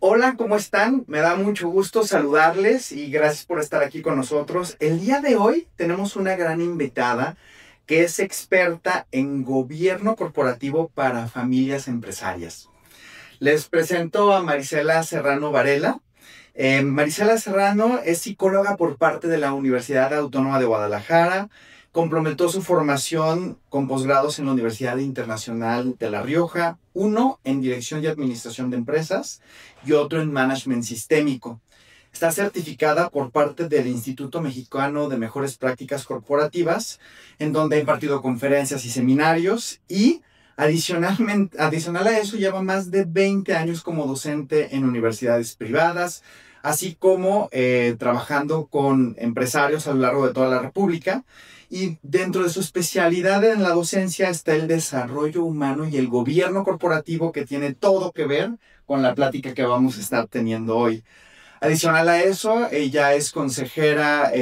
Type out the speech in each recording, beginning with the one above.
Hola, ¿cómo están? Me da mucho gusto saludarles y gracias por estar aquí con nosotros. El día de hoy tenemos una gran invitada que es experta en gobierno corporativo para familias empresarias. Les presento a Marisela Serrano Varela. Marisela Serrano es psicóloga por parte de la Universidad Autónoma de Guadalajara. Complementó su formación con posgrados en la Universidad Internacional de La Rioja, uno en Dirección y Administración de Empresas y otro en Management Sistémico. Está certificada por parte del Instituto Mexicano de Mejores Prácticas Corporativas, en donde ha impartido conferencias y seminarios y adicional a eso lleva más de 20 años como docente en universidades privadas, así como trabajando con empresarios a lo largo de toda la República. Y dentro de su especialidad en la docencia está el desarrollo humano y el gobierno corporativo, que tiene todo que ver con la plática que vamos a estar teniendo hoy. Adicional a eso, ella es consejera,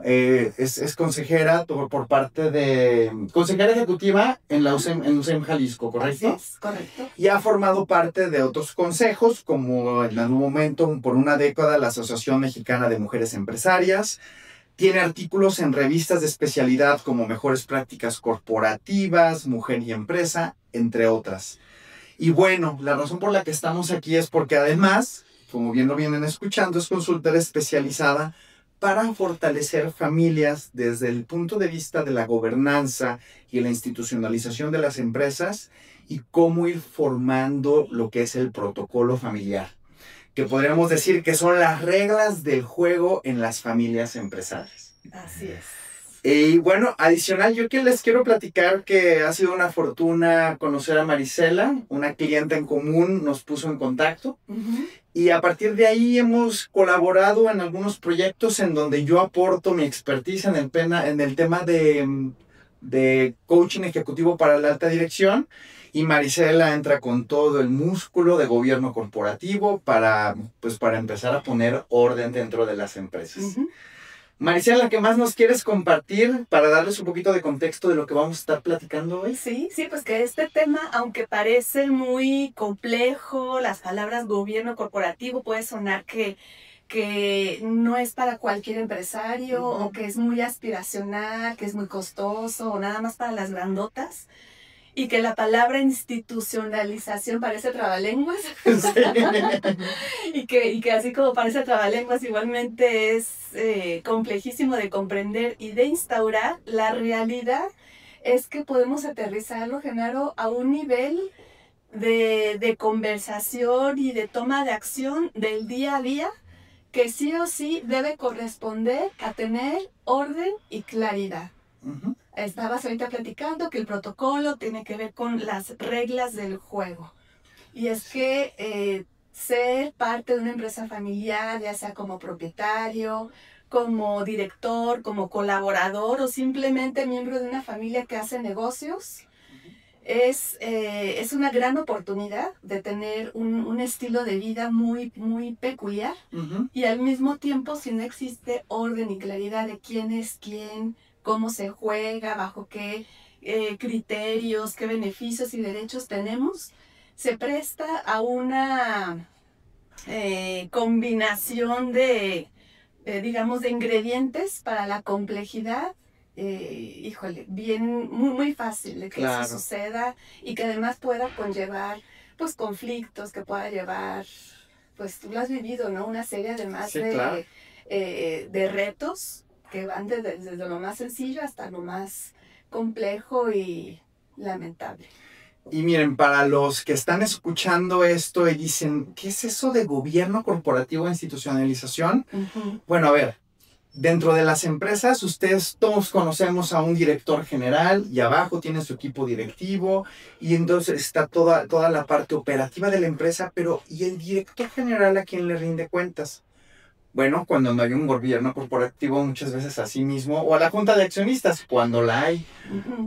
es consejera por parte de, consejera ejecutiva en la UCEM Jalisco, ¿correcto? Así es, correcto. Y ha formado parte de otros consejos, como en algún momento, por una década, la Asociación Mexicana de Mujeres Empresarias. Tiene artículos en revistas de especialidad como Mejores Prácticas Corporativas, Mujer y Empresa, entre otras. Y bueno, la razón por la que estamos aquí es porque además, como bien lo vienen escuchando, es consultora especializada para fortalecer familias desde el punto de vista de la gobernanza y la institucionalización de las empresas y cómo ir formando lo que es el protocolo familiar, que podríamos decir que son las reglas del juego en las familias empresariales. Así es. Y bueno, adicional, yo que les quiero platicar que ha sido una fortuna conocer a Marisela, una clienta en común nos puso en contacto. Y a partir de ahí hemos colaborado en algunos proyectos en donde yo aporto mi expertise en el tema de coaching ejecutivo para la alta dirección. Y Marisela entra con todo el músculo de gobierno corporativo para empezar a poner orden dentro de las empresas. Marisela, ¿qué más nos quieres compartir para darles un poquito de contexto de lo que vamos a estar platicando hoy? Sí, pues que este tema, aunque parece muy complejo, las palabras gobierno corporativo puede sonar que no es para cualquier empresario o que es muy aspiracional, que es muy costoso o nada más para las grandotas. Y que la palabra institucionalización parece trabalenguas. Sí. y que así como parece trabalenguas, igualmente es complejísimo de comprender y de instaurar. La realidad es que podemos aterrizarlo, Genaro, a un nivel de conversación y de toma de acción del día a día que sí o sí debe corresponder a tener orden y claridad. Estabas ahorita platicando que el protocolo tiene que ver con las reglas del juego. Y es que ser parte de una empresa familiar, ya sea como propietario, como director, como colaborador o simplemente miembro de una familia que hace negocios, es una gran oportunidad de tener un estilo de vida muy, muy peculiar. Y al mismo tiempo, si no existe orden y claridad de quién es quién, cómo se juega, bajo qué criterios, qué beneficios y derechos tenemos, se presta a una combinación digamos, de ingredientes para la complejidad, bien, muy, muy fácil de que eso suceda y que además pueda conllevar, pues, conflictos, que pueda llevar, pues, tú lo has vivido, ¿no? Una serie además de retos que van desde lo más sencillo hasta lo más complejo y lamentable. Y miren, para los que están escuchando esto y dicen, ¿qué es eso de gobierno corporativo e institucionalización? Bueno, a ver, dentro de las empresas, ustedes todos conocemos a un director general y abajo tiene su equipo directivo y entonces está toda la parte operativa de la empresa, pero ¿y el director general a quién le rinde cuentas? Bueno, cuando no hay un gobierno corporativo, muchas veces a sí mismo, o a la junta de accionistas, cuando la hay.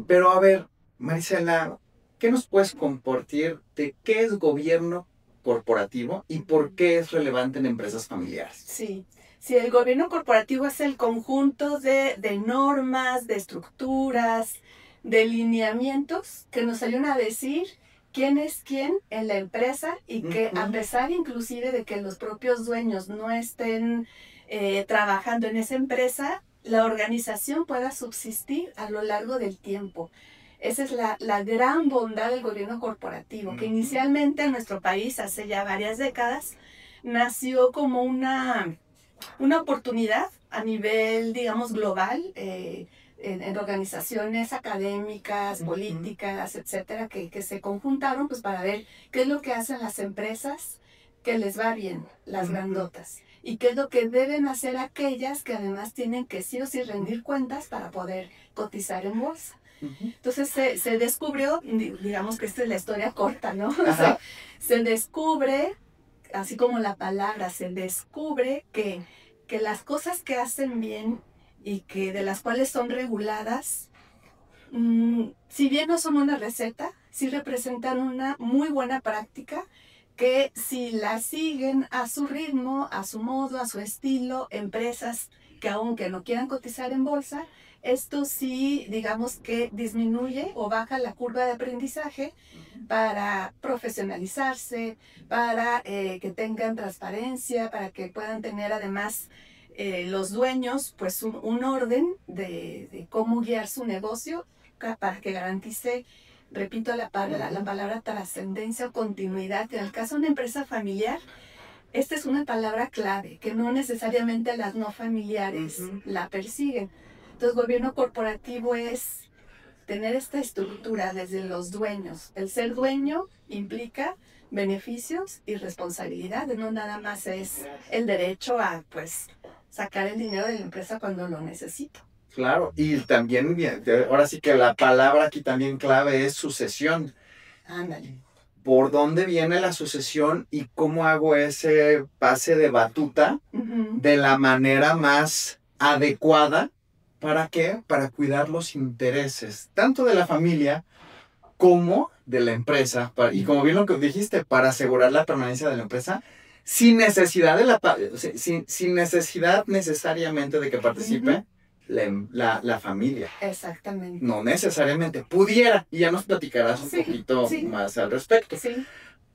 Pero a ver, Marisela, ¿qué nos puedes compartir de qué es gobierno corporativo y por qué es relevante en empresas familiares? Sí, el gobierno corporativo es el conjunto de normas, de estructuras, de lineamientos que nos ayudan a decir quién es quién en la empresa y que a pesar inclusive de que los propios dueños no estén trabajando en esa empresa, la organización pueda subsistir a lo largo del tiempo. Esa es la gran bondad del gobierno corporativo, que inicialmente en nuestro país, hace ya varias décadas, nació como una oportunidad a nivel, digamos, global, en organizaciones académicas, políticas, etcétera, que se conjuntaron pues para ver qué es lo que hacen las empresas que les va bien, las grandotas, y qué es lo que deben hacer aquellas que además tienen que sí o sí rendir cuentas para poder cotizar en bolsa. Entonces se descubrió, digamos que esta es la historia corta, ¿no? Se descubre, así como la palabra, se descubre que las cosas que hacen bien y que de las cuales son reguladas, si bien no son una receta, sí representan una muy buena práctica que si la siguen a su ritmo, a su modo, a su estilo, empresas que aunque no quieran cotizar en bolsa, esto sí, digamos que disminuye o baja la curva de aprendizaje para profesionalizarse, para que tengan transparencia, para que puedan tener además los dueños pues un orden de cómo guiar su negocio para que garantice, repito la palabra trascendencia o continuidad. En el caso de una empresa familiar, esta es una palabra clave, que no necesariamente las no familiares la persiguen. Entonces, gobierno corporativo es tener esta estructura desde los dueños. El ser dueño implica beneficios y responsabilidades, no nada más es el derecho a, pues, sacar el dinero de la empresa cuando lo necesito. Claro, y también, ahora sí que la palabra aquí también clave es sucesión. Ándale. ¿Por dónde viene la sucesión y cómo hago ese pase de batuta de la manera más adecuada? ¿Para qué? Para cuidar los intereses, tanto de la familia como de la empresa. Y como bien lo que dijiste, para asegurar la permanencia de la empresa, sin necesidad, sin necesidad necesariamente de que participe la familia. Exactamente. No necesariamente. Pudiera, y ya nos platicarás un poquito más al respecto. Sí.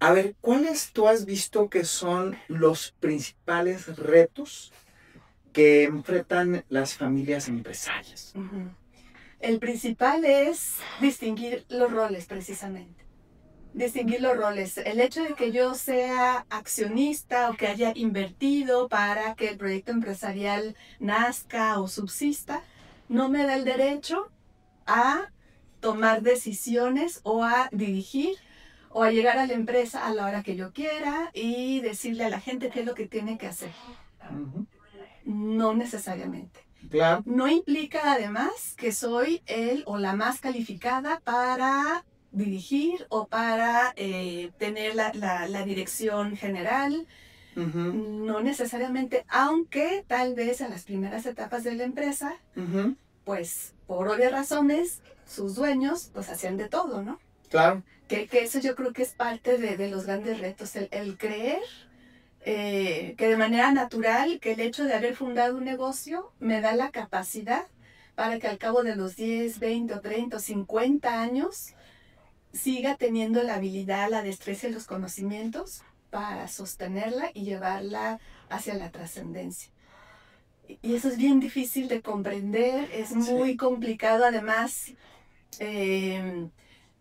A ver, ¿cuáles tú has visto que son los principales retos que enfrentan las familias empresarias? El principal es distinguir los roles, precisamente. Distinguir los roles. El hecho de que yo sea accionista o que haya invertido para que el proyecto empresarial nazca o subsista, no me da el derecho a tomar decisiones o a dirigir o a llegar a la empresa a la hora que yo quiera y decirle a la gente qué es lo que tiene que hacer. No necesariamente. Claro. No implica además que soy el o la más calificada para dirigir o para tener la dirección general. No necesariamente, aunque tal vez en las primeras etapas de la empresa, pues por obvias razones, sus dueños pues hacían de todo, ¿no? Claro. Que eso yo creo que es parte de los grandes retos, el creer que de manera natural, que el hecho de haber fundado un negocio me da la capacidad para que al cabo de los 10, 20 o 30 o 50 años siga teniendo la habilidad, la destreza y los conocimientos para sostenerla y llevarla hacia la trascendencia. Y eso es bien difícil de comprender, es muy complicado además,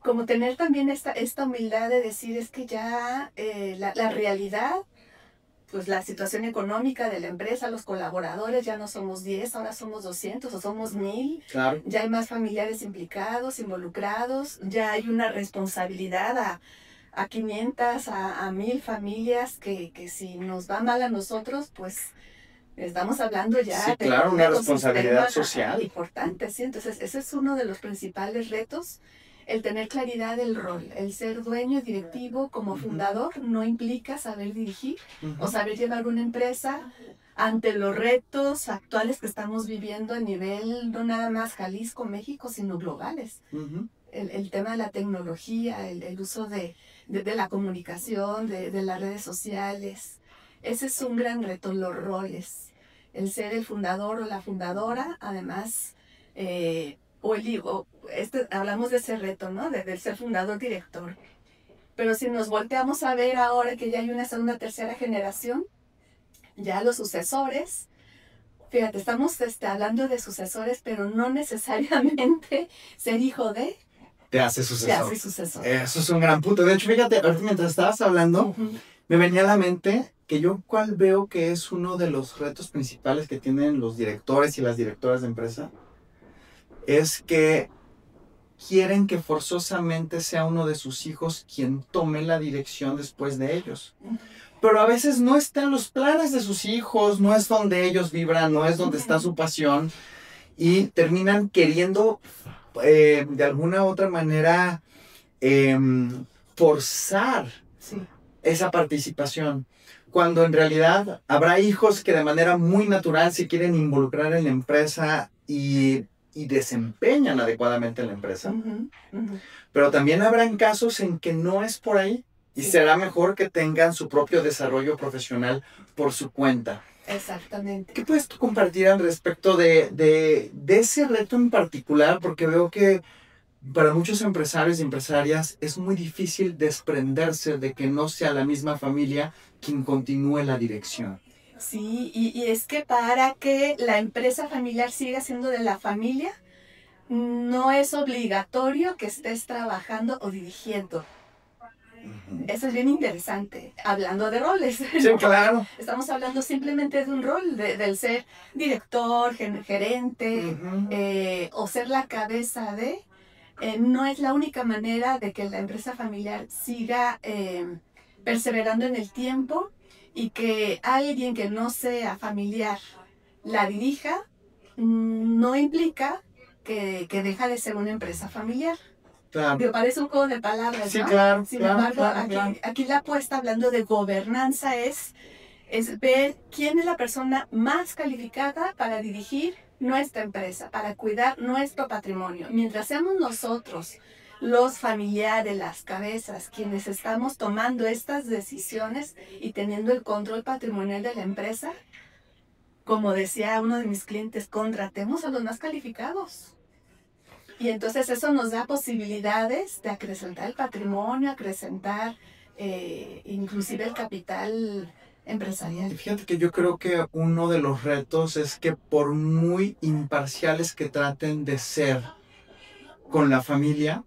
como tener también esta humildad de decir es que ya la realidad, pues la situación económica de la empresa, los colaboradores, ya no somos 10, ahora somos 200 o somos 1000. Claro. Ya hay más familiares implicados, involucrados, ya hay una responsabilidad a 500, a 1000 familias que si nos va mal a nosotros, pues estamos hablando ya de claro, una responsabilidad social importante, ¿sí? Entonces ese es uno de los principales retos. El tener claridad del rol, el ser dueño y directivo como fundador no implica saber dirigir o saber llevar una empresa ante los retos actuales que estamos viviendo a nivel no nada más Jalisco, México, sino globales. El tema de la tecnología, el uso de la comunicación, de las redes sociales. Ese es un gran reto, los roles. El ser el fundador o la fundadora, además... hablamos de ese reto, ¿no? Del ser fundador director. Pero si nos volteamos a ver ahora que ya hay una segunda, tercera generación, ya los sucesores, fíjate, estamos hablando de sucesores, pero no necesariamente ser hijo de te hace te sucesor. hace sucesor. Eso es un gran punto. De hecho, fíjate, ahorita mientras estabas hablando, me venía a la mente que yo cuál veo que es uno de los retos principales que tienen los directores y las directoras de empresa, es que quieren que forzosamente sea uno de sus hijos quien tome la dirección después de ellos. Pero a veces no está en los planes de sus hijos, no es donde ellos vibran, no es donde está su pasión, y terminan queriendo de alguna u otra manera forzar Sí. esa participación, cuando en realidad habrá hijos que de manera muy natural se quieren involucrar en la empresa y desempeñan adecuadamente en la empresa. Pero también habrán casos en que no es por ahí y Sí. será mejor que tengan su propio desarrollo profesional por su cuenta. Exactamente. ¿Qué puedes tú compartir al respecto de ese reto en particular? Porque veo que para muchos empresarios y empresarias es muy difícil desprenderse de que no sea la misma familia quien continúe la dirección. Sí, y es que para que la empresa familiar siga siendo de la familia, no es obligatorio que estés trabajando o dirigiendo. Eso es bien interesante, hablando de roles. Sí, claro. Estamos hablando simplemente de un rol, del ser director, gerente, o ser la cabeza de. No es la única manera de que la empresa familiar siga perseverando en el tiempo y que alguien que no sea familiar la dirija, no implica que deja de ser una empresa familiar. Claro. Me parece un juego de palabras, Sí, ¿no? claro. Sin claro, embargo, claro, claro. aquí la apuesta, hablando de gobernanza, es ver quién es la persona más calificada para dirigir nuestra empresa, para cuidar nuestro patrimonio. Mientras seamos nosotros, los familiares, las cabezas, quienes estamos tomando estas decisiones y teniendo el control patrimonial de la empresa, como decía uno de mis clientes, contratemos a los más calificados. Y entonces eso nos da posibilidades de acrecentar el patrimonio, acrecentar inclusive el capital empresarial. Y fíjate que yo creo que uno de los retos es que por muy imparciales que traten de ser con la familia,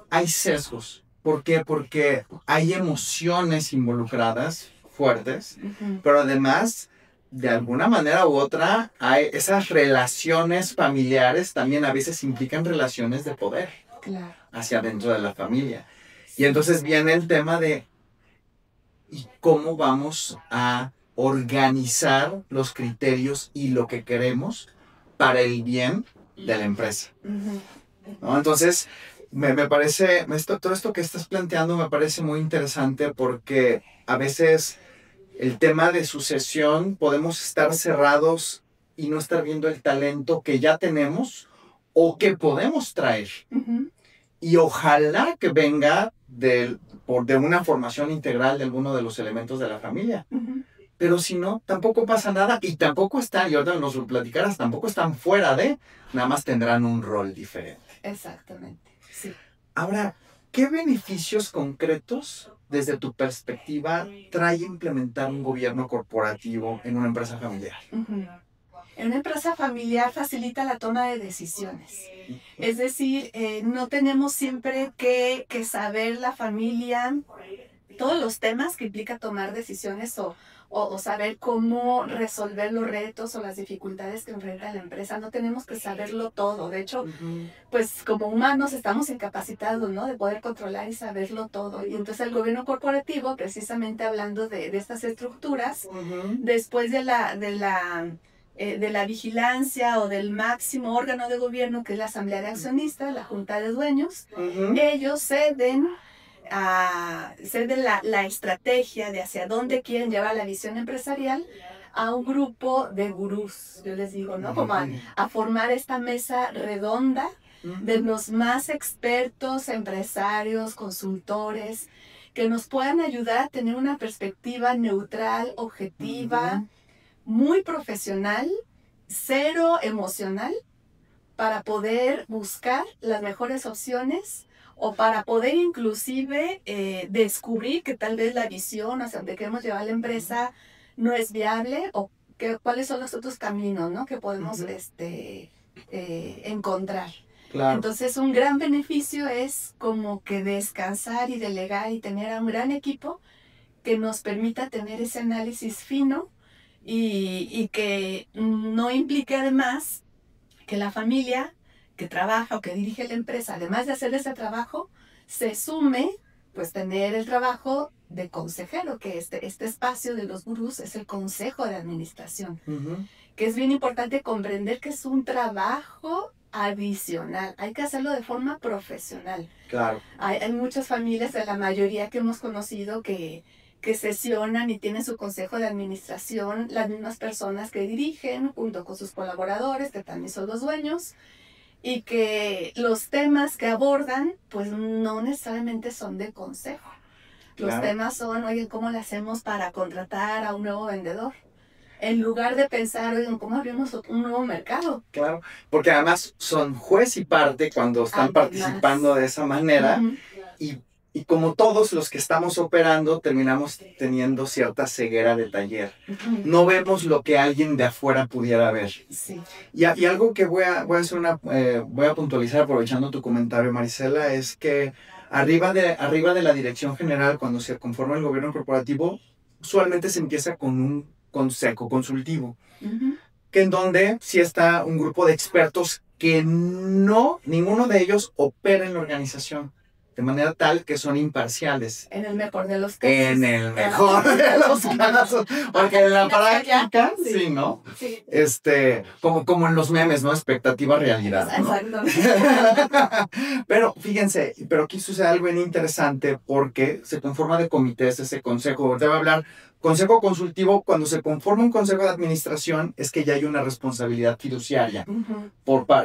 hay sesgos. ¿Por qué? Porque hay emociones involucradas fuertes, pero además, de alguna manera u otra, hay esas relaciones familiares también a veces implican relaciones de poder. Claro. Hacia dentro de la familia. Y entonces viene el tema de ¿y cómo vamos a organizar los criterios y lo que queremos para el bien de la empresa? ¿No? Entonces, me parece, todo esto que estás planteando me parece muy interesante porque a veces el tema de sucesión podemos estar cerrados y no estar viendo el talento que ya tenemos o que podemos traer. Y ojalá que venga de una formación integral de alguno de los elementos de la familia. Pero si no, tampoco pasa nada y tampoco están, y ahorita nos lo platicarás, tampoco están fuera de, nada más tendrán un rol diferente. Exactamente, sí. Ahora, ¿qué beneficios concretos, desde tu perspectiva, trae implementar un gobierno corporativo en una empresa familiar? En una empresa familiar facilita la toma de decisiones. Es decir, no tenemos siempre que saber la familia todos los temas que implica tomar decisiones o saber cómo resolver los retos o las dificultades que enfrenta la empresa. No tenemos que saberlo todo. De hecho, pues como humanos estamos incapacitados, ¿no?, de poder controlar y saberlo todo. Y entonces el gobierno corporativo, precisamente hablando de estas estructuras, después de la vigilancia o del máximo órgano de gobierno, que es la asamblea de accionistas, la junta de dueños, ellos ceden la estrategia de hacia dónde quieren llevar la visión empresarial a un grupo de gurús, yo les digo, ¿no? Como a formar esta mesa redonda de los más expertos empresarios, consultores, que nos puedan ayudar a tener una perspectiva neutral, objetiva, muy profesional, cero emocional, para poder buscar las mejores opciones o para poder inclusive descubrir que tal vez la visión hacia donde queremos llevar la empresa no es viable o cuáles son los otros caminos, ¿no? Que podemos encontrar. Claro. Entonces, un gran beneficio es como que descansar y delegar y tener a un gran equipo que nos permita tener ese análisis fino y que no implique además que la familia que trabaja o que dirige la empresa, además de hacer ese trabajo, se sume, pues tener el trabajo de consejero, que este espacio de los gurús es el consejo de administración, que es bien importante comprender que es un trabajo adicional, hay que hacerlo de forma profesional. Claro. Hay muchas familias, de la mayoría que hemos conocido, que sesionan y tienen su consejo de administración, las mismas personas que dirigen, junto con sus colaboradores, que también son los dueños, y que los temas que abordan, pues no necesariamente son de consejo. Los temas son, oye, ¿cómo le hacemos para contratar a un nuevo vendedor? En lugar de pensar, oigan, ¿cómo abrimos un nuevo mercado? Claro, porque además son juez y parte cuando están participando de esa manera, y como todos los que estamos operando, terminamos teniendo cierta ceguera de taller. No vemos lo que alguien de afuera pudiera ver. Sí. Y algo que voy a puntualizar aprovechando tu comentario, Marisela, es que arriba de la dirección general, cuando se conforma el gobierno corporativo, usualmente se empieza con un consejo consultivo, que en donde sí está un grupo de expertos que ninguno de ellos opera en la organización, de manera tal que son imparciales. En el mejor de los casos. En el mejor de los casos. Porque en la práctica, sí, ¿no? Sí. Como en los memes, ¿no? Expectativa, realidad, ¿no? Exacto. Pero fíjense, aquí sucede algo bien interesante porque se conforma de comités ese consejo. Te va a hablar consejo consultivo. Cuando se conforma un consejo de administración es que ya hay una responsabilidad fiduciaria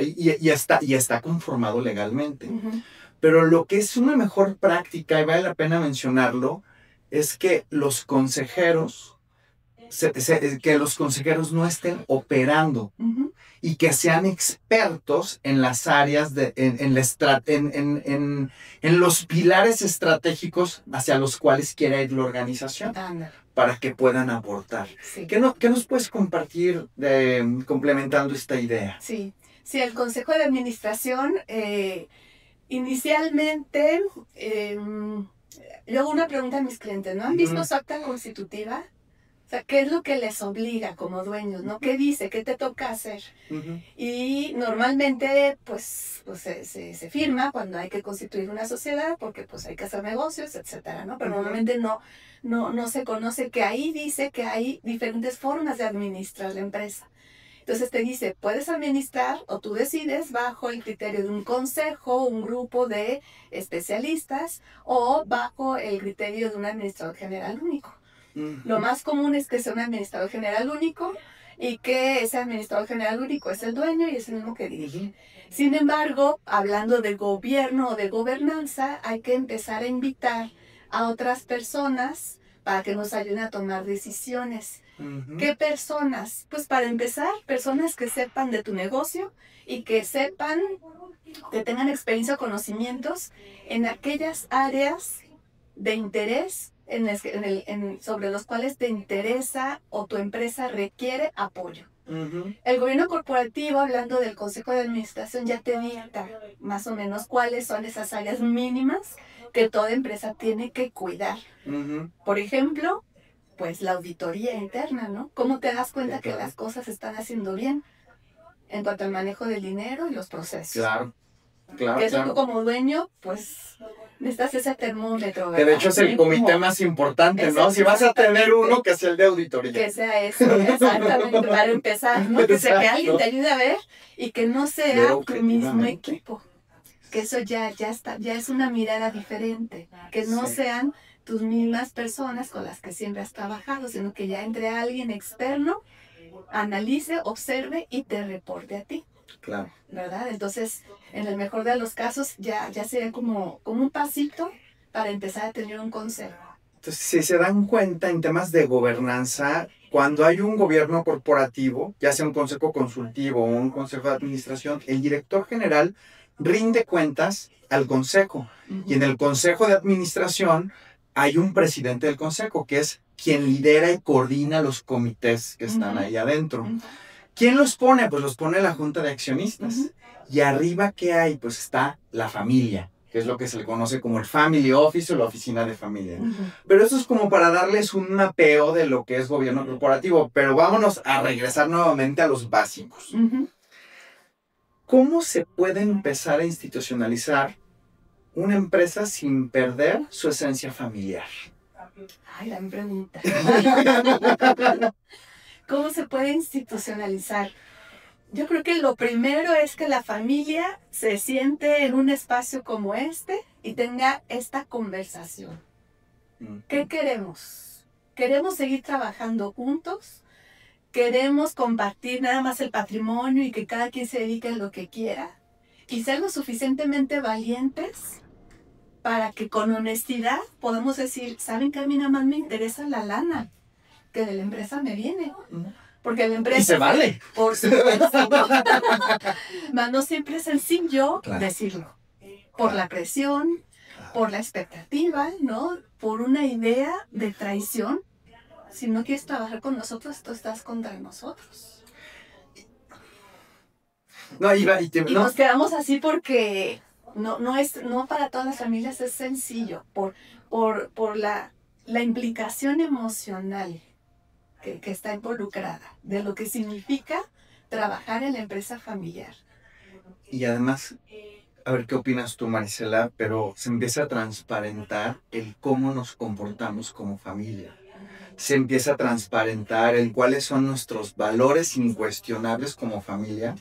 y está conformado legalmente. Pero lo que es una mejor práctica, y vale la pena mencionarlo, es que los consejeros no estén operando y que sean expertos en las áreas, en los pilares estratégicos hacia los cuales quiera ir la organización, para que puedan aportar. Sí. ¿Qué nos puedes compartir complementando esta idea? Sí, el Consejo de Administración... Inicialmente, yo hago una pregunta a mis clientes, ¿no? ¿Han visto su acta constitutiva? O sea, ¿qué es lo que les obliga como dueños, no? ¿Qué dice? ¿Qué te toca hacer? Y normalmente, pues se firma cuando hay que constituir una sociedad, porque pues hay que hacer negocios, etcétera, ¿no? Pero normalmente no se conoce que ahí dice que hay diferentes formas de administrar la empresa. Entonces te dice, puedes administrar o tú decides bajo el criterio de un consejo, un grupo de especialistas o bajo el criterio de un administrador general único. Lo más común es que sea un administrador general único y que ese administrador general único es el dueño y es el mismo que dirige. Sin embargo, hablando de gobierno o de gobernanza, hay que empezar a invitar a otras personas para que nos ayuden a tomar decisiones. ¿Qué personas? Pues para empezar, personas que sepan de tu negocio y que sepan, que tengan experiencia o conocimientos en aquellas áreas de interés sobre los cuales te interesa o tu empresa requiere apoyo. El gobierno corporativo, hablando del Consejo de Administración, ya te dicta más o menos cuáles son esas áreas mínimas que toda empresa tiene que cuidar. Por ejemplo, pues la auditoría interna, ¿no? ¿Cómo te das cuenta que las cosas se están haciendo bien en cuanto al manejo del dinero y los procesos? Claro. Que eso tú como dueño, pues necesitas ese termómetro, ¿verdad? Que de hecho es el comité más importante, ¿no? Si vas a tener uno, que sea el de auditoría. Que sea eso, exactamente, para empezar, ¿no? Que alguien te ayude a ver y que no sea tu mismo equipo. Que eso ya es una mirada diferente. Que no sean tus mismas personas con las que siempre has trabajado, sino que ya entre alguien externo, analice, observe y te reporte a ti. Claro. ¿Verdad? Entonces, en el mejor de los casos, ya sería como un pasito para empezar a tener un consejo. Entonces, si se dan cuenta en temas de gobernanza, cuando hay un gobierno corporativo, ya sea un consejo consultivo o un consejo de administración, el director general rinde cuentas al consejo. Y en el consejo de administración hay un presidente del consejo, que es quien lidera y coordina los comités que están ahí adentro. ¿Quién los pone? Pues los pone la junta de accionistas. Y arriba, ¿qué hay? Pues está la familia, que es lo que se le conoce como el family office o la oficina de familia. Pero eso es como para darles un mapeo de lo que es gobierno corporativo. Pero vámonos a regresar nuevamente a los básicos. ¿Cómo se puede empezar a institucionalizar una empresa sin perder su esencia familiar? Ay, gran pregunta. ¿Cómo se puede institucionalizar? Yo creo que lo primero es que la familia se siente en un espacio como este y tenga esta conversación. ¿Qué queremos? ¿Queremos seguir trabajando juntos? ¿Queremos compartir nada más el patrimonio y que cada quien se dedique a lo que quiera? Y ser lo suficientemente valientes para que con honestidad podamos decir, ¿saben que a mí nada más me interesa la lana que de la empresa me viene? Porque la empresa... Y se vale. Por supuesto. Mas no siempre es sencillo decirlo. Por la presión, por la expectativa, ¿no? Por una idea de traición. Si no quieres trabajar con nosotros, tú estás contra nosotros. No, y nos quedamos así porque no para todas las familias es sencillo. Por la implicación emocional que está involucrada, de lo que significa trabajar en la empresa familiar. Y además, a ver qué opinas tú, Marisela, pero se empieza a transparentar el cómo nos comportamos como familia. Se empieza a transparentar el cuáles son nuestros valores incuestionables como familia.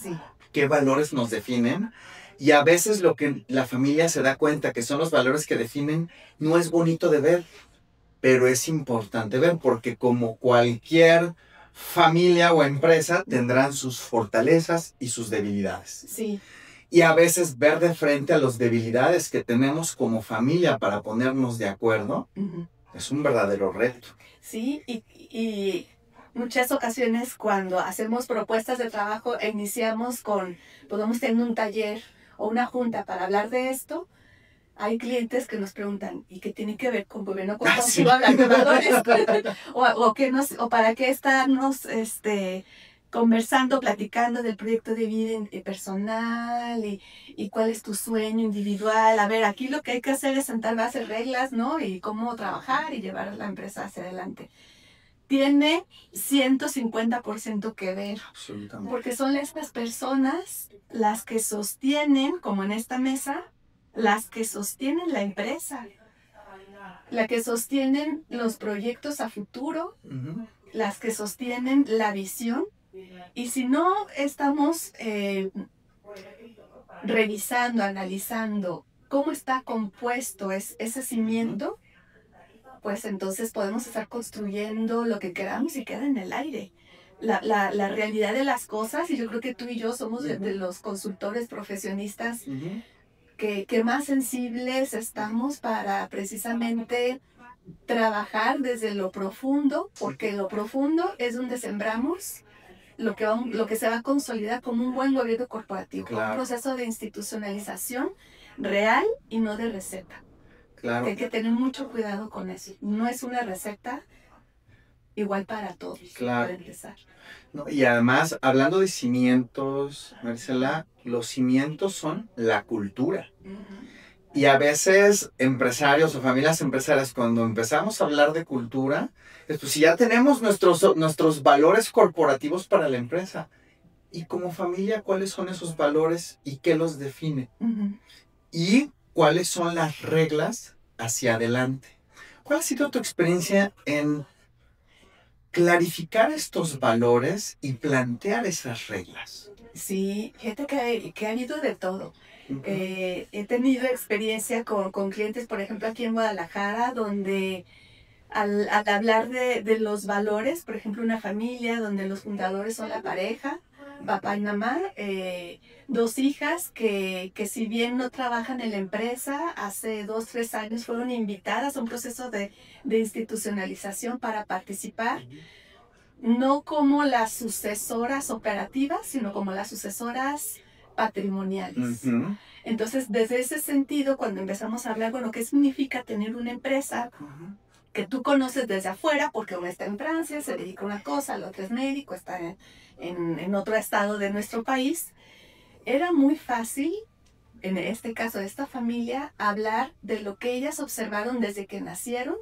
Sí. ¿Qué valores nos definen? Y a veces lo que la familia se da cuenta que son los valores que definen no es bonito de ver. Pero es importante ver porque como cualquier familia o empresa tendrán sus fortalezas y sus debilidades. Sí. Y a veces ver de frente a las debilidades que tenemos como familia para ponernos de acuerdo es un verdadero reto. Sí, y muchas ocasiones cuando hacemos propuestas de trabajo e iniciamos podemos tener un taller o una junta para hablar de esto. Hay clientes que nos preguntan, ¿y qué tiene que ver con gobierno corporativo hablar de valores? o para qué estarnos conversando, platicando del proyecto de vida personal y cuál es tu sueño individual. A ver, aquí lo que hay que hacer es sentar bases, reglas, ¿no? Y cómo trabajar y llevar a la empresa hacia adelante. Tiene 150% que ver. Absolutamente. Porque son estas personas las que sostienen, como en esta mesa, las que sostienen la empresa, las que sostienen los proyectos a futuro, las que sostienen la visión. Y si no estamos revisando, analizando cómo está compuesto ese cimiento, pues entonces podemos estar construyendo lo que queramos y queda en el aire. La realidad de las cosas, y yo creo que tú y yo somos de los consultores profesionistas que más sensibles estamos para precisamente trabajar desde lo profundo, porque lo profundo es donde sembramos lo que se va a consolidar como un buen gobierno corporativo, un proceso de institucionalización real y no de receta. Claro. Que hay que tener mucho cuidado con eso. No es una receta igual para todos, para empezar. No, y además, hablando de cimientos, Marisela, los cimientos son la cultura. Y a veces empresarios o familias empresarias, cuando empezamos a hablar de cultura, pues si ya tenemos nuestros valores corporativos para la empresa. Y como familia, ¿cuáles son esos valores y qué los define? Y cuáles son las reglas hacia adelante. ¿Cuál ha sido tu experiencia en clarificar estos valores y plantear esas reglas? Sí, fíjate que ha habido de todo. He tenido experiencia con clientes, por ejemplo, aquí en Guadalajara, donde al hablar de los valores, por ejemplo, una familia donde los fundadores son la pareja, papá y mamá, 2 hijas que si bien no trabajan en la empresa, hace 2, 3 años fueron invitadas a un proceso de institucionalización para participar, no como las sucesoras operativas, sino como las sucesoras patrimoniales. Ujú. Entonces, desde ese sentido, cuando empezamos a hablar, bueno, ¿qué significa tener una empresa Ujú. que tú conoces desde afuera? Porque uno está en Francia, se dedica a una cosa, el otro es médico, está en otro estado de nuestro país. Era muy fácil, en este caso de esta familia, hablar de lo que ellas observaron desde que nacieron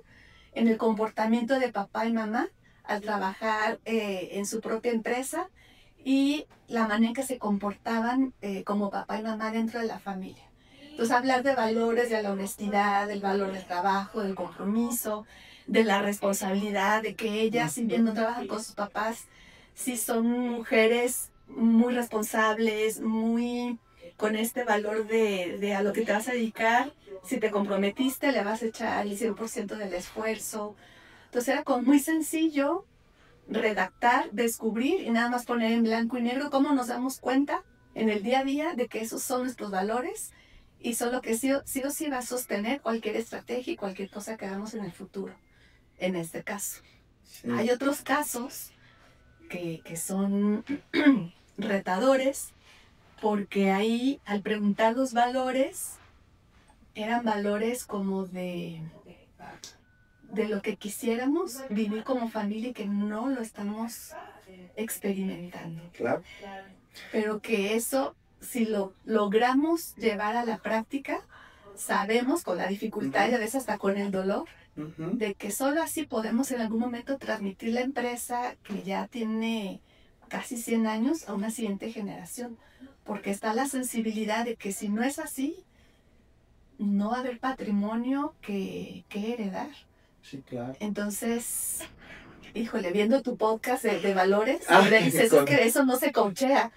en el comportamiento de papá y mamá al trabajar en su propia empresa y la manera en que se comportaban como papá y mamá dentro de la familia. Entonces, hablar de valores, de la honestidad, del valor del trabajo, del compromiso, de la responsabilidad, de que ellas, si bien no trabajan con sus papás, sí son mujeres muy responsables, muy con este valor de a lo que te vas a dedicar. Si te comprometiste, le vas a echar el 100% del esfuerzo. Entonces era como muy sencillo redactar, descubrir y nada más poner en blanco y negro cómo nos damos cuenta en el día a día de que esos son nuestros valores y son lo que sí o sí va a sostener cualquier estrategia y cualquier cosa que hagamos en el futuro, en este caso. Sí. Hay otros casos que son retadores porque ahí al preguntar los valores eran valores como de lo que quisiéramos vivir como familia y que no lo estamos experimentando. Claro. Pero que eso, si lo logramos llevar a la práctica, sabemos con la dificultad y a veces hasta con el dolor, Ujú. de que solo así podemos en algún momento transmitir la empresa que ya tiene casi 100 años a una siguiente generación. Porque está la sensibilidad de que si no es así, no va a haber patrimonio que heredar. Sí, claro. Entonces, híjole, viendo tu podcast de valores, Ah, siempre dices, es que eso no se coachea.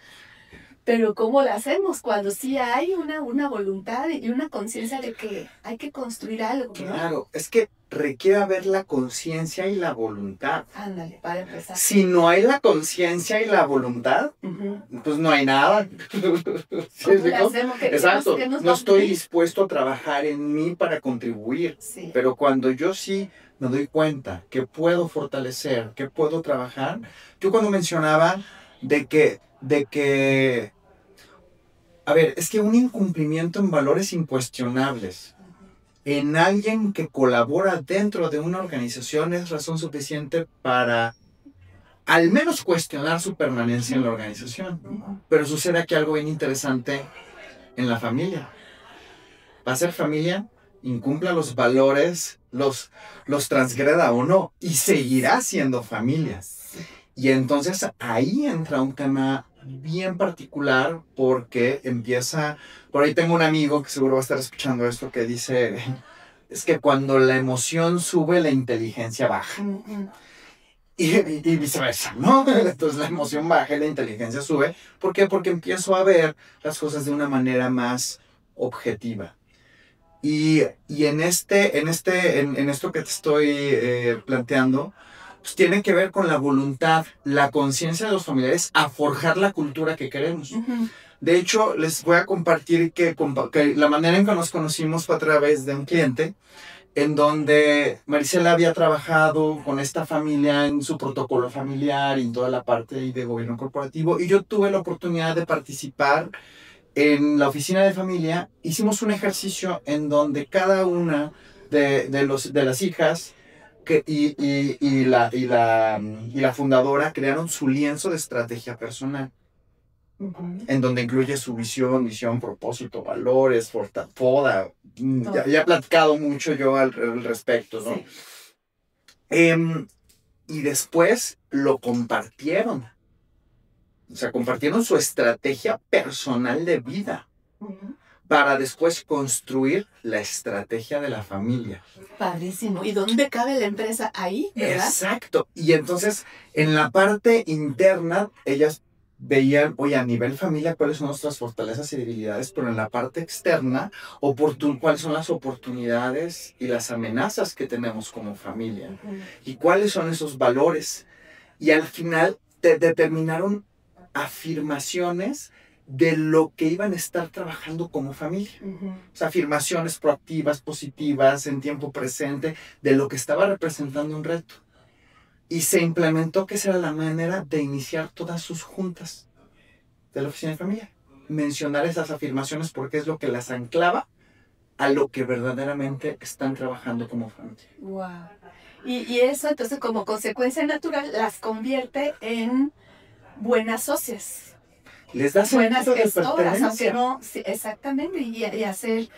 Pero ¿cómo lo hacemos cuando sí hay una voluntad y una conciencia de que hay que construir algo, ¿no? Claro, es que requiere haber la conciencia y la voluntad. Ándale, para empezar. Si no hay la conciencia y la voluntad, Ujú. pues no hay nada. ¿Sí ¿Cómo me le explico? hacemos? Exacto. ¿Qué nos No va a estoy pedir? dispuesto a trabajar en mí para contribuir. Sí. Pero cuando yo sí me doy cuenta que puedo fortalecer, que puedo trabajar, yo cuando mencionaba de que, a ver, es que un incumplimiento en valores incuestionables en alguien que colabora dentro de una organización es razón suficiente para al menos cuestionar su permanencia en la organización. Ujú. Pero sucede aquí algo bien interesante en la familia. Va a ser familia, incumpla los valores, los transgreda o no, y seguirá siendo familia. Y entonces ahí entra un tema bien particular porque empieza... Por ahí tengo un amigo que seguro va a estar escuchando esto que dice... Es que cuando la emoción sube, la inteligencia baja. Ujú. Y viceversa, ¿no? Entonces la emoción baja y la inteligencia sube. ¿Por qué? Porque empiezo a ver las cosas de una manera más objetiva. Y en esto que te estoy planteando, pues tiene que ver con la voluntad, la conciencia de los familiares a forjar la cultura que queremos. Ujú. De hecho, les voy a compartir que la manera en que nos conocimos fue a través de un cliente en donde Marisela había trabajado con esta familia en su protocolo familiar y en toda la parte de gobierno corporativo, y yo tuve la oportunidad de participar en la oficina de familia. Hicimos un ejercicio en donde cada una de las hijas y la fundadora crearon su lienzo de estrategia personal, Ujú. en donde incluye su visión, misión, propósito, valores, foda. Ya he platicado mucho yo al respecto, ¿no? Sí. Y después lo compartieron. O sea, compartieron su estrategia personal de vida Ujú. para después construir la estrategia de la familia. Padrísimo. ¿Y dónde cabe la empresa? Ahí, ¿verdad? Exacto. Y entonces, en la parte interna, ellas veían, oye, a nivel familia, cuáles son nuestras fortalezas y debilidades, pero en la parte externa, cuáles son las oportunidades y las amenazas que tenemos como familia. Ujú. Y cuáles son esos valores. Y al final determinaron afirmaciones de lo que iban a estar trabajando como familia. Ujú. O sea, afirmaciones proactivas, positivas, en tiempo presente, de lo que estaba representando un reto. Y se implementó que esa era la manera de iniciar todas sus juntas de la oficina de familia. mencionar esas afirmaciones porque es lo que las anclaba a lo que verdaderamente están trabajando como familia. Wow. Y eso entonces como consecuencia natural las convierte en buenas socias, Les da buenas sentido de gestoras, aunque pertenencia. no, sí, exactamente, y hacer,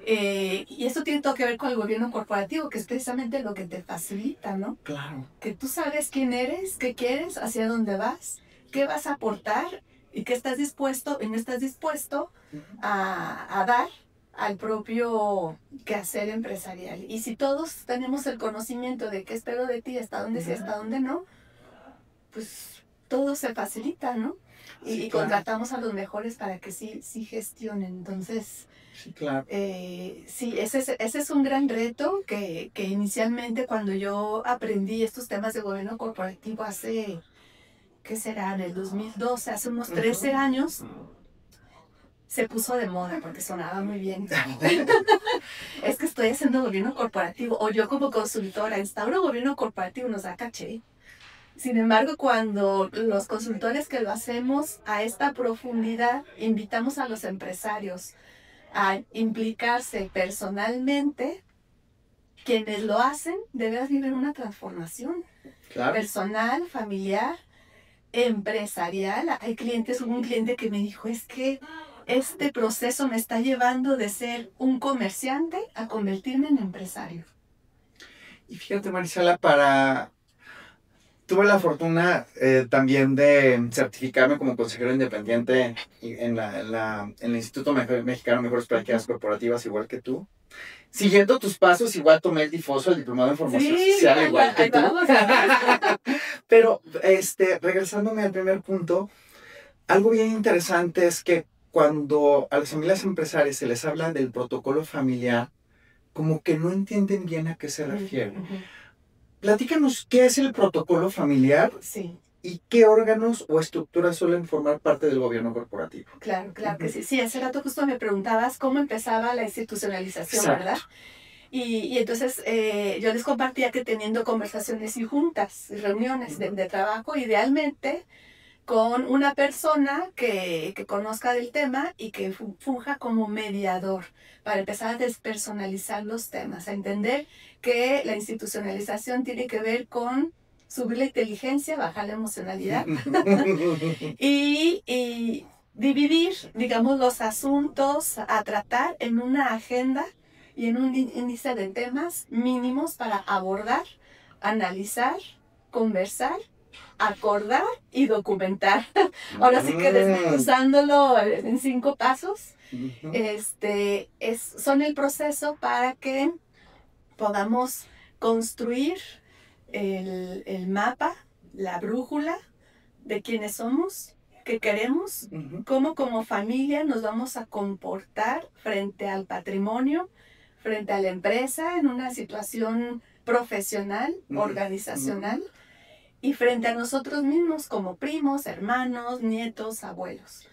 y eso tiene todo que ver con el gobierno corporativo, que es precisamente lo que te facilita, ¿no? Claro. Que tú sabes quién eres, qué quieres, hacia dónde vas, qué vas a aportar y qué estás dispuesto y no estás dispuesto a dar al propio quehacer empresarial. Y si todos tenemos el conocimiento de qué espero de ti, hasta dónde sí, hasta dónde no, pues todo se facilita, ¿no? Sí, Y claro. contratamos a los mejores para que sí gestionen. Entonces, Sí, claro. sí, ese es un gran reto que inicialmente cuando yo aprendí estos temas de gobierno corporativo hace, ¿qué será? En el 2012, hace unos 13 años, se puso de moda porque sonaba muy bien. Es que estoy haciendo gobierno corporativo, o yo como consultora instauro gobierno corporativo, nos da caché. Sin embargo, cuando los consultores que lo hacemos a esta profundidad, invitamos a los empresarios a implicarse personalmente, quienes lo hacen, de veras viven una transformación personal, familiar, empresarial. Hay clientes, hubo un cliente que me dijo, es que este proceso me está llevando de ser un comerciante a convertirme en empresario. Y fíjate, Marisela, tuve la fortuna también de certificarme como consejero independiente en el Instituto Mexicano de Mejores Prácticas Corporativas, igual que tú. Siguiendo tus pasos, igual tomé el DIFOSO, el Diplomado en Formación Social, igual que tú. Pero, regresándome al primer punto, algo bien interesante es que cuando a las familias empresarias se les habla del protocolo familiar, como que no entienden bien a qué se refiere. Platícanos, ¿qué es el protocolo familiar? Sí. ¿Y qué órganos o estructuras suelen formar parte del gobierno corporativo? Claro que sí. Sí, hace rato justo me preguntabas cómo empezaba la institucionalización, exacto, ¿verdad? Y entonces yo les compartía que teniendo conversaciones y juntas, y reuniones de trabajo, idealmente con una persona que conozca del tema y que funja como mediador para empezar a despersonalizar los temas, a entender que la institucionalización tiene que ver con subir la inteligencia, bajar la emocionalidad y dividir, digamos, los asuntos a tratar en una agenda y en un índice de temas mínimos para abordar, analizar, conversar, acordar y documentar. Ahora sí que desmenuzándolo en 5 pasos, son el proceso para que podamos construir el mapa, la brújula de quiénes somos, qué queremos, cómo como familia nos vamos a comportar frente al patrimonio, frente a la empresa en una situación profesional, organizacional, y frente a nosotros mismos como primos, hermanos, nietos, abuelos.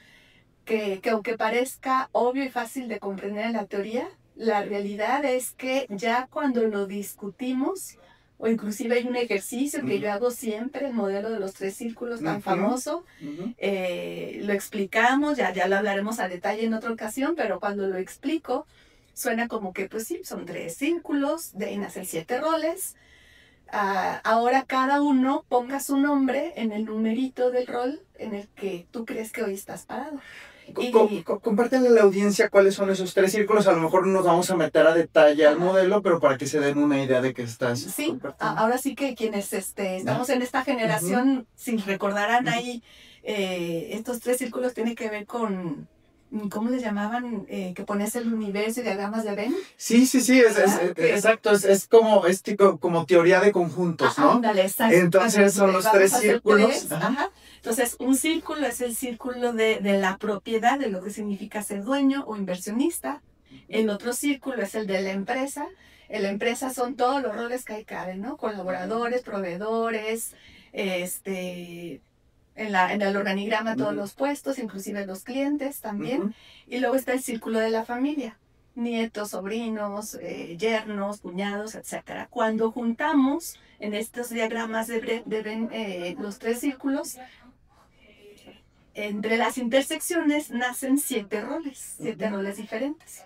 Que aunque parezca obvio y fácil de comprender en la teoría, la realidad es que ya cuando lo discutimos, o inclusive hay un ejercicio que yo hago siempre, el modelo de los 3 círculos tan famoso, lo explicamos, ya lo hablaremos a detalle en otra ocasión, pero cuando lo explico, suena como que pues sí, son 3 círculos, de ahí nacen 7 roles. Ahora cada uno ponga su nombre en el numerito del rol en el que tú crees que hoy estás parado. Compártele a la audiencia cuáles son esos 3 círculos. A lo mejor no nos vamos a meter a detalle al modelo, pero para que se den una idea de qué estás. Sí, ahora sí que quienes estamos en esta generación, si recordarán ahí, estos 3 círculos tienen que ver con, ¿cómo les llamaban? Que ponías el universo y diagramas de Venn. Sí, exacto, es como teoría de conjuntos, ¿no? Ándale, exacto. Entonces son los 3 círculos. Entonces, un círculo es el círculo de la propiedad, de lo que significa ser dueño o inversionista. El otro círculo es el de la empresa. En la empresa son todos los roles que ahí caben, ¿no? Colaboradores, proveedores, en el organigrama todos los puestos, inclusive los clientes también. Y luego está el círculo de la familia. Nietos, sobrinos, yernos, cuñados, etc. Cuando juntamos en estos diagramas de Venn los 3 círculos, entre las intersecciones nacen 7 roles, 7 roles diferentes.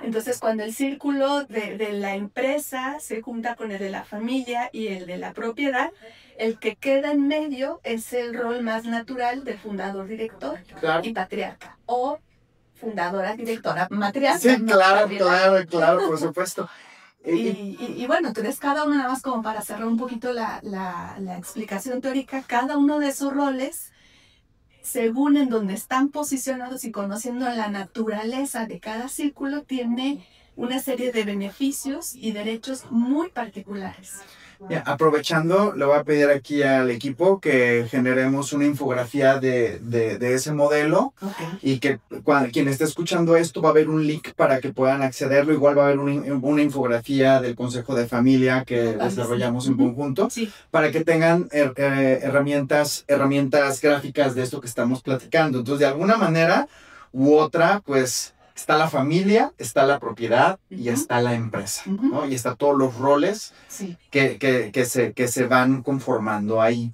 Entonces, cuando el círculo de la empresa se junta con el de la familia y el de la propiedad, el que queda en medio es el rol más natural de fundador, director y patriarca, o fundadora, directora, matriarca. Sí, claro, por supuesto. Y bueno, entonces cada uno, nada más como para cerrar un poquito la explicación teórica, cada uno de esos roles, según en donde están posicionados y conociendo la naturaleza de cada círculo, tiene una serie de beneficios y derechos muy particulares. Ya, aprovechando, le voy a pedir aquí al equipo que generemos una infografía de ese modelo, y que quien esté escuchando esto va a haber un link para que puedan accederlo. Igual va a haber una infografía del Consejo de Familia que desarrollamos en conjunto, para que tengan herramientas gráficas de esto que estamos platicando. Entonces, de alguna manera u otra, pues está la familia, está la propiedad y está la empresa, ¿no? Y está todos los roles que se van conformando ahí.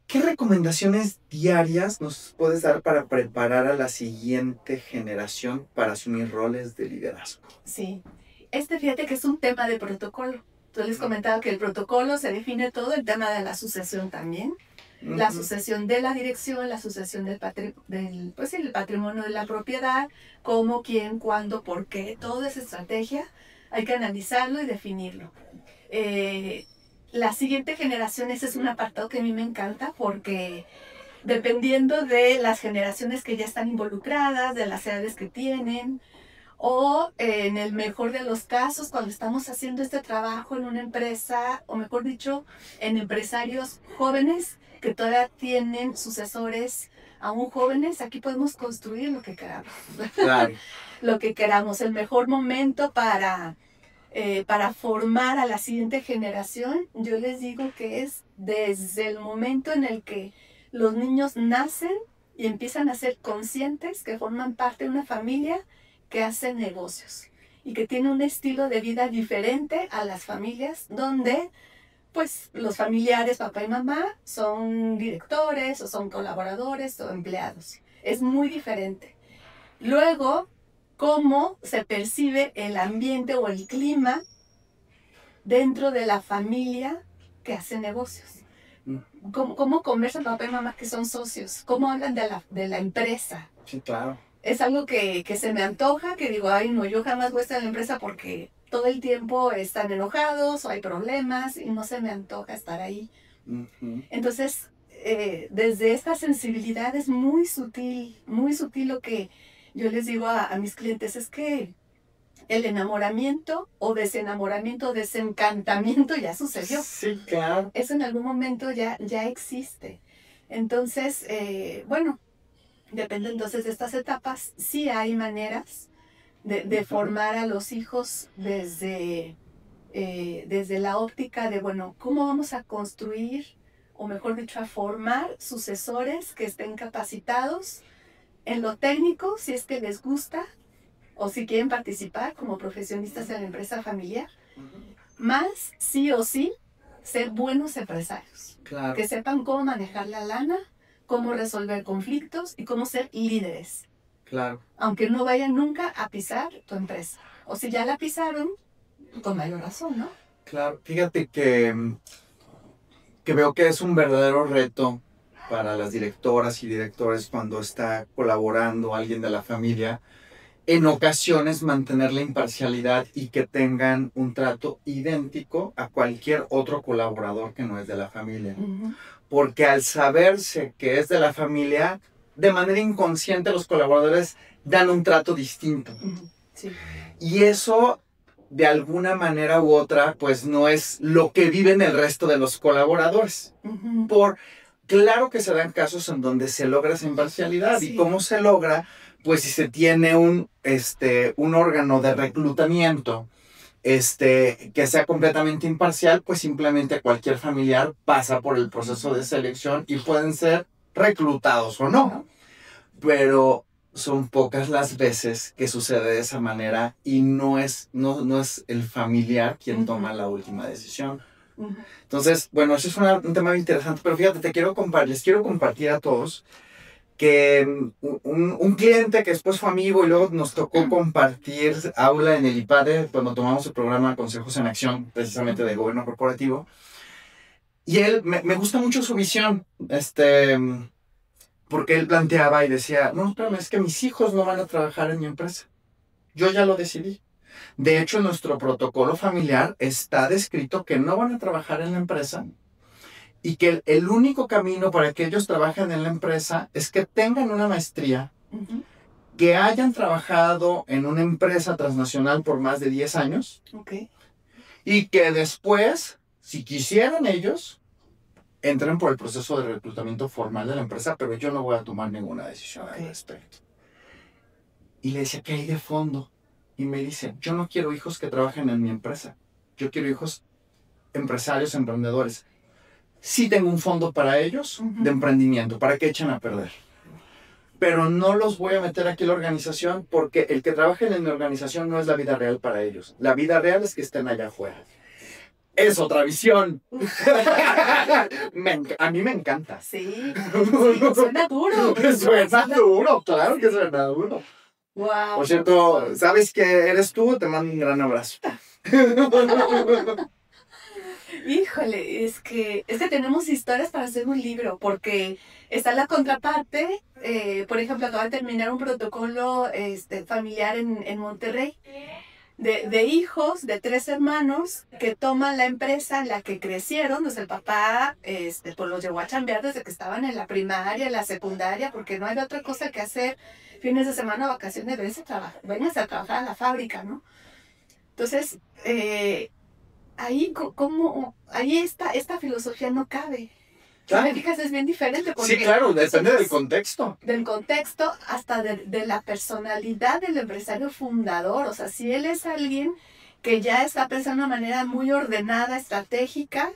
¿Qué recomendaciones diarias nos puedes dar para preparar a la siguiente generación para asumir roles de liderazgo? Sí, fíjate que es un tema de protocolo. Yo les comentaba que el protocolo se define todo el tema de la sucesión también. La sucesión de la dirección, la sucesión del patrimonio de la propiedad, cómo, quién, cuándo, por qué, toda esa estrategia hay que analizarlo y definirlo. La siguiente generación, ese es un apartado que a mí me encanta, porque dependiendo de las generaciones que ya están involucradas, de las edades que tienen, o en el mejor de los casos, cuando estamos haciendo este trabajo en una empresa, o mejor dicho, en empresarios jóvenes que todavía tienen sucesores aún jóvenes, aquí podemos construir lo que queramos. Claro. Lo que queramos. El mejor momento para formar a la siguiente generación, yo les digo que es desde el momento en el que los niños nacen y empiezan a ser conscientes que forman parte de una familia que hace negocios y que tiene un estilo de vida diferente a las familias donde pues los familiares, papá y mamá, son directores o son colaboradores o empleados. Es muy diferente. Luego, cómo se percibe el ambiente o el clima dentro de la familia que hace negocios. ¿Cómo conversan papá y mamá que son socios? ¿Cómo hablan de la empresa? Sí, claro. Es algo que se me antoja, que digo, ay no, yo jamás voy a estar en la empresa porque todo el tiempo están enojados o hay problemas y no se me antoja estar ahí. Entonces, desde esta sensibilidad es muy sutil lo que yo les digo a mis clientes, es que el enamoramiento o desenamoramiento, desencantamiento ya sucedió. Sí, claro. Eso en algún momento ya existe. Entonces, bueno, depende entonces de estas etapas. Sí hay maneras de formar a los hijos desde la óptica de, bueno, ¿cómo vamos a construir, o mejor dicho, a formar sucesores que estén capacitados en lo técnico, si es que les gusta, o si quieren participar como profesionistas en la empresa familiar, más sí o sí ser buenos empresarios, claro, que sepan cómo manejar la lana, cómo resolver conflictos y cómo ser líderes. Claro. Aunque no vayan nunca a pisar tu empresa. O si ya la pisaron, con mayor razón, ¿no? Claro. Fíjate que veo que es un verdadero reto para las directoras y directores cuando está colaborando alguien de la familia, en ocasiones mantener la imparcialidad y que tengan un trato idéntico a cualquier otro colaborador que no es de la familia. Porque al saberse que es de la familia, de manera inconsciente los colaboradores dan un trato distinto. Sí. Y eso, de alguna manera u otra, pues no es lo que viven el resto de los colaboradores. Claro que se dan casos en donde se logra esa imparcialidad. Sí. ¿Y cómo se logra? Pues si se tiene un órgano de reclutamiento que sea completamente imparcial, pues simplemente cualquier familiar pasa por el proceso de selección y pueden ser reclutados o no. Pero son pocas las veces que sucede de esa manera y no es el familiar quien toma la última decisión. Entonces, bueno, eso es un tema muy interesante, pero fíjate, les quiero compartir a todos que un cliente que después fue amigo y luego nos tocó compartir aula en el IPADE cuando tomamos el programa Consejos en Acción, precisamente de gobierno corporativo. Y él, me gusta mucho su visión, porque él planteaba y decía, no, espérame, es que mis hijos no van a trabajar en mi empresa. Yo ya lo decidí. De hecho, en nuestro protocolo familiar está descrito que no van a trabajar en la empresa y que el único camino para que ellos trabajen en la empresa es que tengan una maestría, que hayan trabajado en una empresa transnacional por más de 10 años y que después, si quisieran ellos, entren por el proceso de reclutamiento formal de la empresa, pero yo no voy a tomar ninguna decisión al respecto. Y le decía, ¿qué hay de fondo? Y me dice, yo no quiero hijos que trabajen en mi empresa. Yo quiero hijos empresarios, emprendedores. Sí tengo un fondo para ellos de emprendimiento, para que echen a perder. Pero no los voy a meter aquí en la organización porque el que trabaje en mi organización no es la vida real para ellos. La vida real es que estén allá afuera. Es otra visión. A mí me encanta. Sí, suena duro. Suena duro, claro que suena duro. Wow. Por cierto, ¿sabes que eres tú? Te mando un gran abrazo. Híjole, es que tenemos historias para hacer un libro, porque está la contraparte. Por ejemplo, acabo de terminar un protocolo familiar en Monterrey de hijos de 3 hermanos que toman la empresa en la que crecieron. Pues el papá pues los llevó a chambear desde que estaban en la primaria, en la secundaria, porque no hay otra cosa que hacer. Fines de semana, vacaciones, vengas a trabajar a la fábrica, ¿no? Entonces, ahí esta filosofía no cabe. Claro. Si me fijas, es bien diferente. Sí, claro, depende del contexto. Del contexto, hasta de la personalidad del empresario fundador. O sea, si él es alguien que ya está pensando de una manera muy ordenada, estratégica,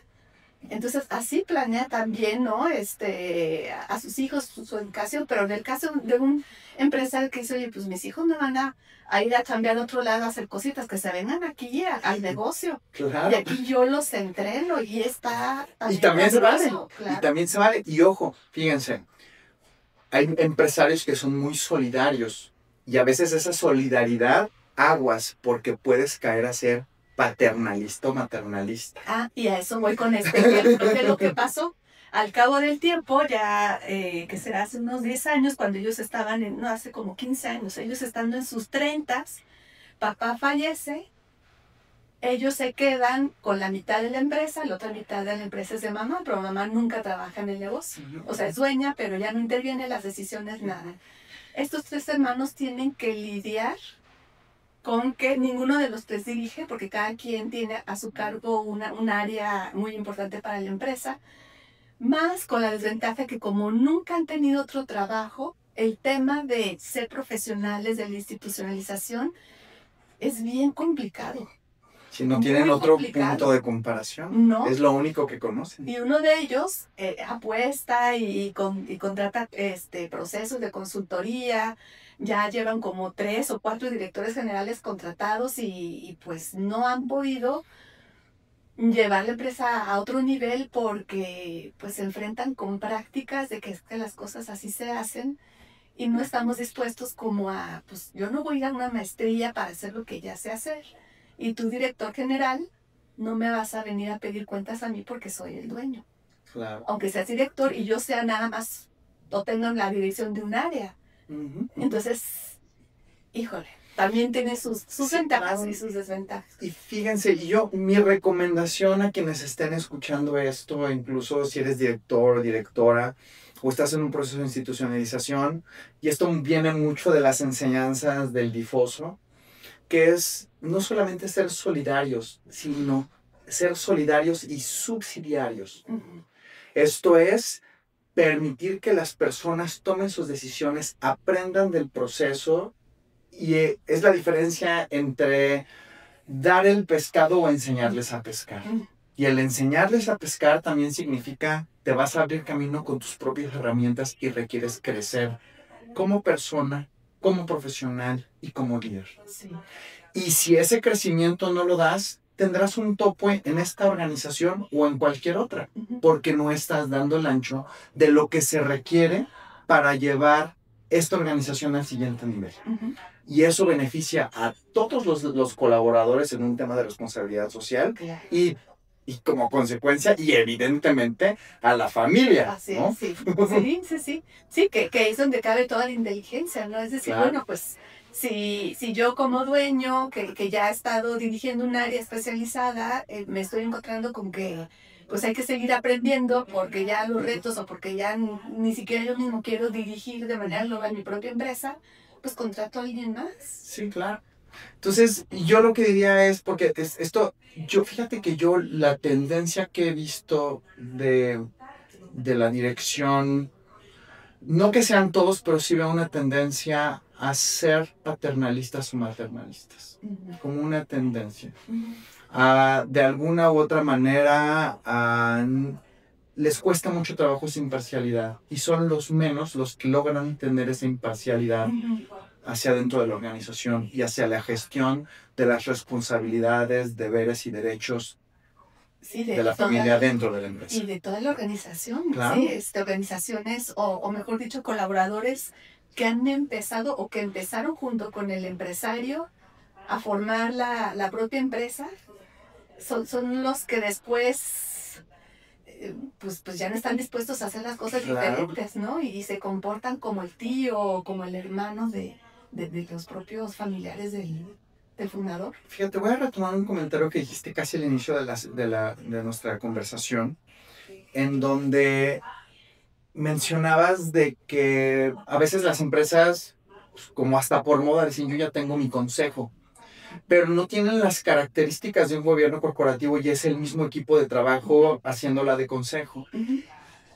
entonces así planea también, ¿no? A sus hijos, su educación. Pero en el caso de un empresario que dice, oye, pues mis hijos me van a ir a cambiar a otro lado a hacer cositas, que se vengan aquí al negocio. Claro. Y aquí yo los entreno y está... Y también se vale. Claro. Y también se vale. Y ojo, fíjense, hay empresarios que son muy solidarios y a veces esa solidaridad aguas porque puedes caer a ser paternalista o maternalista. Y a eso voy con ejemplo de lo que pasó. Al cabo del tiempo, ya que será hace unos 10 años, cuando ellos estaban, no, hace como 15 años, ellos estando en sus 30s, papá fallece, ellos se quedan con la mitad de la empresa, la otra mitad de la empresa es de mamá, pero mamá nunca trabaja en el negocio. O sea, es dueña, pero ya no interviene en las decisiones, nada. Estos 3 hermanos tienen que lidiar con que ninguno de los 3 dirige, porque cada quien tiene a su cargo un área muy importante para la empresa, más con la desventaja que como nunca han tenido otro trabajo, el tema de ser profesionales, de la institucionalización, es bien complicado. Si no tienen otro punto de comparación, no. Es lo único que conocen. Y uno de ellos apuesta y contrata procesos de consultoría. Ya llevan como 3 o 4 directores generales contratados y pues no han podido llevar la empresa a otro nivel porque pues se enfrentan con prácticas de que es que las cosas así se hacen y no estamos dispuestos como pues yo no voy a ir a una maestría para hacer lo que ya sé hacer y tu director general no me vas a venir a pedir cuentas a mí porque soy el dueño. Claro. Aunque seas director y yo sea nada más o tenga la dirección de un área. Entonces, híjole, también tiene sus ventajas, claro, y sus desventajas. Y fíjense, mi recomendación a quienes estén escuchando esto, incluso si eres director o directora, o estás en un proceso de institucionalización, y esto viene mucho de las enseñanzas del difoso, que es no solamente ser solidarios, sino ser solidarios y subsidiarios. Esto es permitir que las personas tomen sus decisiones, aprendan del proceso, y es la diferencia entre dar el pescado o enseñarles a pescar. Y el enseñarles a pescar también significa te vas a abrir camino con tus propias herramientas y requieres crecer como persona, como profesional y como líder. Sí. Y si ese crecimiento no lo das, tendrás un tope en esta organización o en cualquier otra, porque no estás dando el ancho de lo que se requiere para llevar esta organización al siguiente nivel. Y eso beneficia a todos los colaboradores en un tema de responsabilidad social Claro. y como consecuencia, y evidentemente, a la familia. Así ¿no? es, sí. Sí, que es donde cabe toda la inteligencia, ¿no? Es decir, Claro. bueno, pues si yo como dueño, que ya he estado dirigiendo un área especializada, me estoy encontrando con que pues hay que seguir aprendiendo porque ya los retos o porque ya ni siquiera yo mismo quiero dirigir de manera global mi propia empresa, pues contrato a alguien más. Sí, claro. Entonces, yo lo que diría es, porque fíjate que yo la tendencia que he visto de la dirección, no que sean todos, pero sí veo una tendencia a ser paternalistas o maternalistas, como una tendencia. De alguna u otra manera, les cuesta mucho trabajo esa imparcialidad y son los menos los que logran tener esa imparcialidad hacia dentro de la organización y hacia la gestión de las responsabilidades, deberes y derechos de la familia dentro de la empresa. Y de toda la organización, claro. Sí, organizaciones o mejor dicho, colaboradores que han empezado o que empezaron junto con el empresario a formar la propia empresa, son los que después pues ya no están dispuestos a hacer las cosas diferentes, ¿no? Y se comportan como el tío o como el hermano de los propios familiares del fundador. Fíjate, voy a retomar un comentario que dijiste casi al inicio de nuestra conversación, en donde mencionabas de que a veces las empresas, como hasta por moda, dicen yo ya tengo mi consejo, pero no tienen las características de un gobierno corporativo y es el mismo equipo de trabajo haciéndola de consejo.